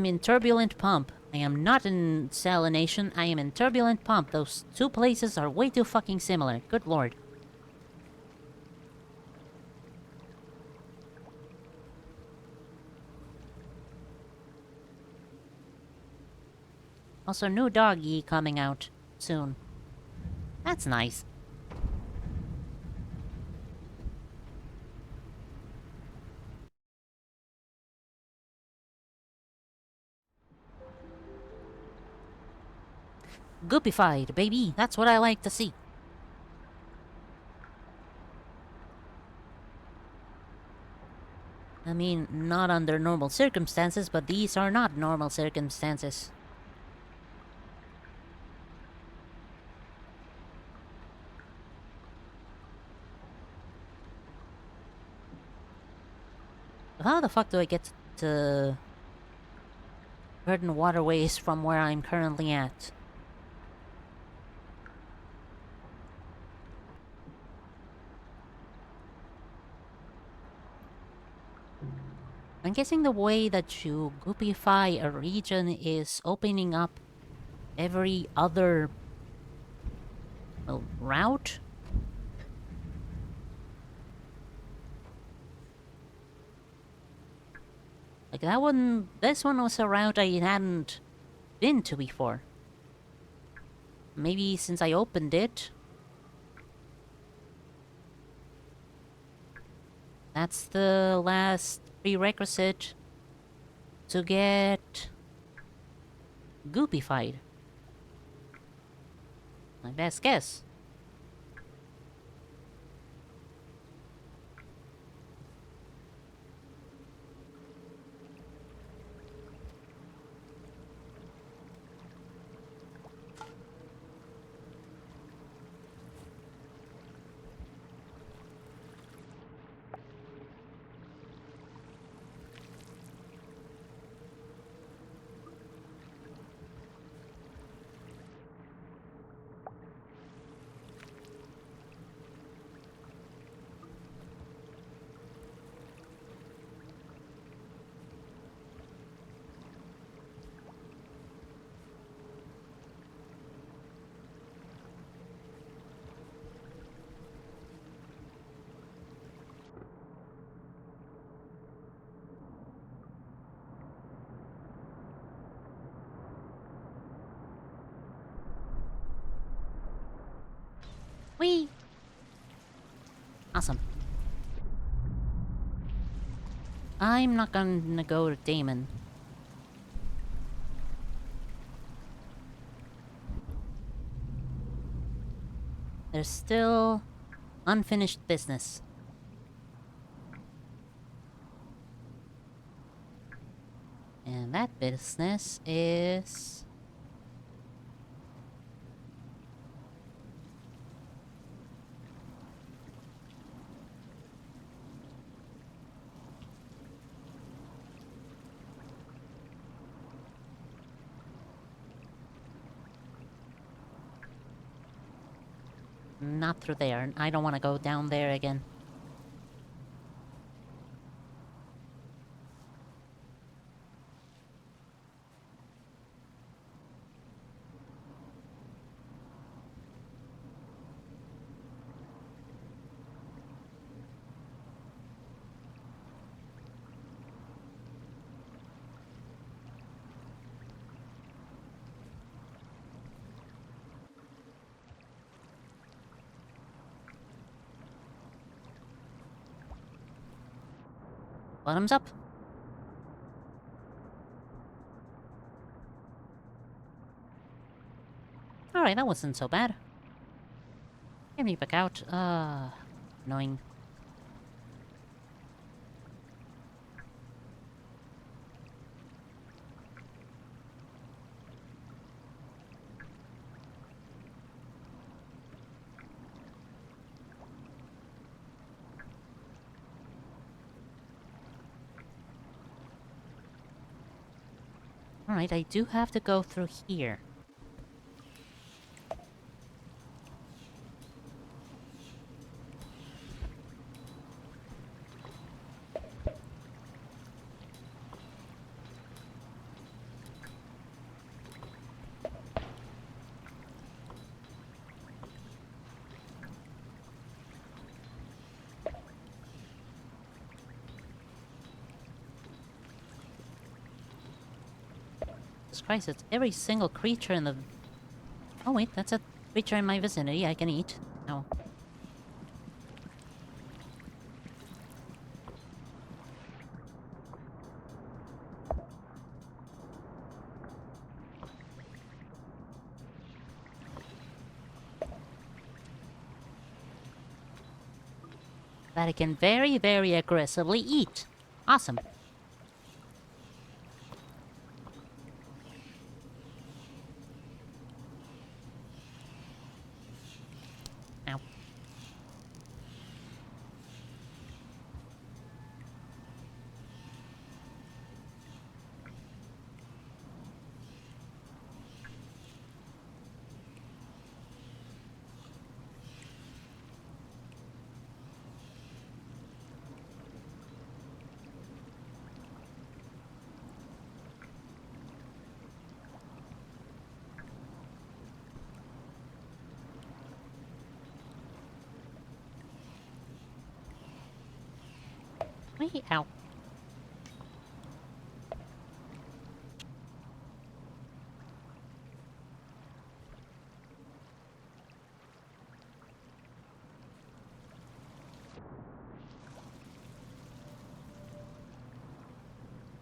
in Turbulent Pump. I am not in Salination, I am in Turbulent Pump. Those two places are way too fucking similar. Good lord. Also, new doggy coming out soon. That's nice. Goopified, baby. That's what I like to see. I mean, not under normal circumstances, but these are not normal circumstances. How the fuck do I get to Verdant Waterways from where I'm currently at? I'm guessing the way that you goopify a region is opening up every other, well, route? Like that one, this one was a route I hadn't been to before. Maybe since I opened it. That's the last prerequisite to get goopified. My best guess. Whee! Awesome. I'm not gonna go to Damon. There's still unfinished business. And that business is... not through there. I don't want to go down there again. Bottoms up. Alright, that wasn't so bad. Get me back out. Annoying. Alright, I do have to go through here. Jesus Christ, it's every single creature in the... Oh wait, that's a creature in my vicinity I can eat. No. That I can very, very aggressively eat. Awesome. Ow. Wait, ow.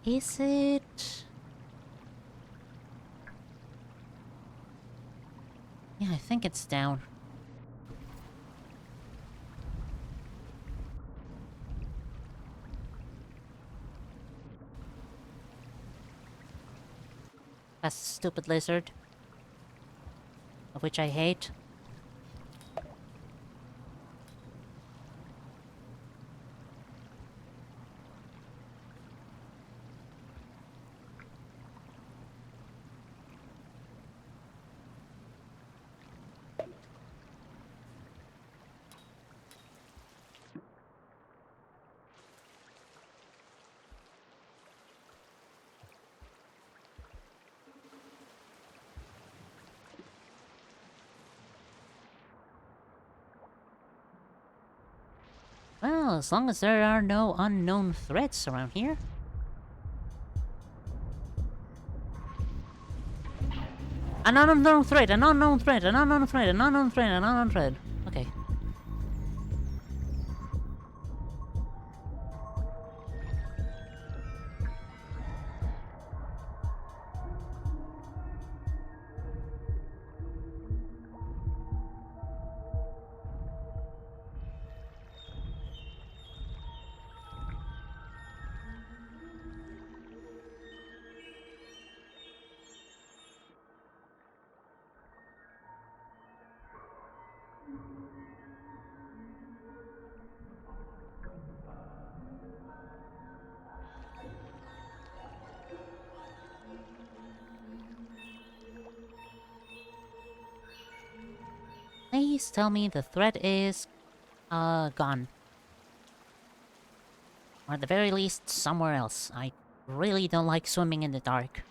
Is it? Yeah, I think it's down. That's a stupid lizard. Of which I hate. Well, as long as there are no unknown threats around here. An unknown threat, an unknown threat, an unknown threat, an unknown threat, an unknown threat. Okay. Please tell me the threat is... gone. Or at the very least, somewhere else. I really don't like swimming in the dark.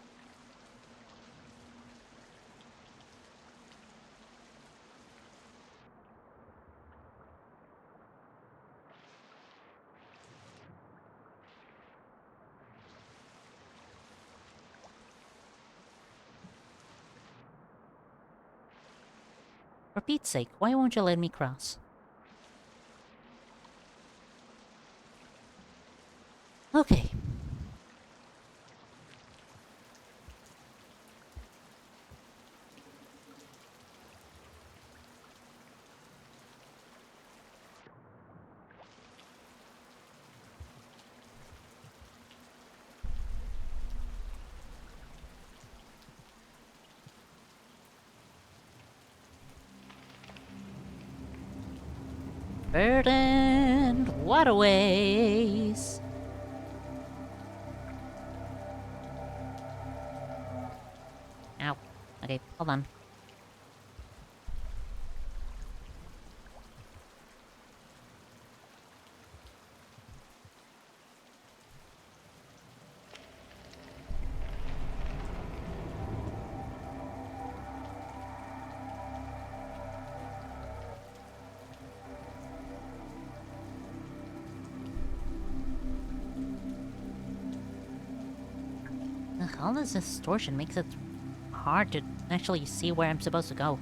For Pete's sake, why won't you let me cross? Okay. Verdant waterways. Ow. Okay, hold on. Ugh, all this distortion makes it hard to actually see where I'm supposed to go.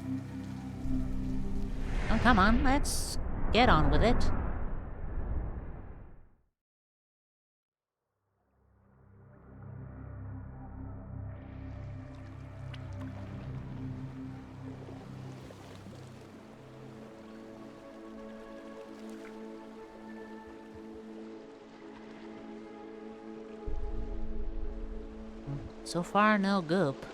Oh, come on, let's get on with it. So far, no goop.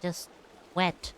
Just wet.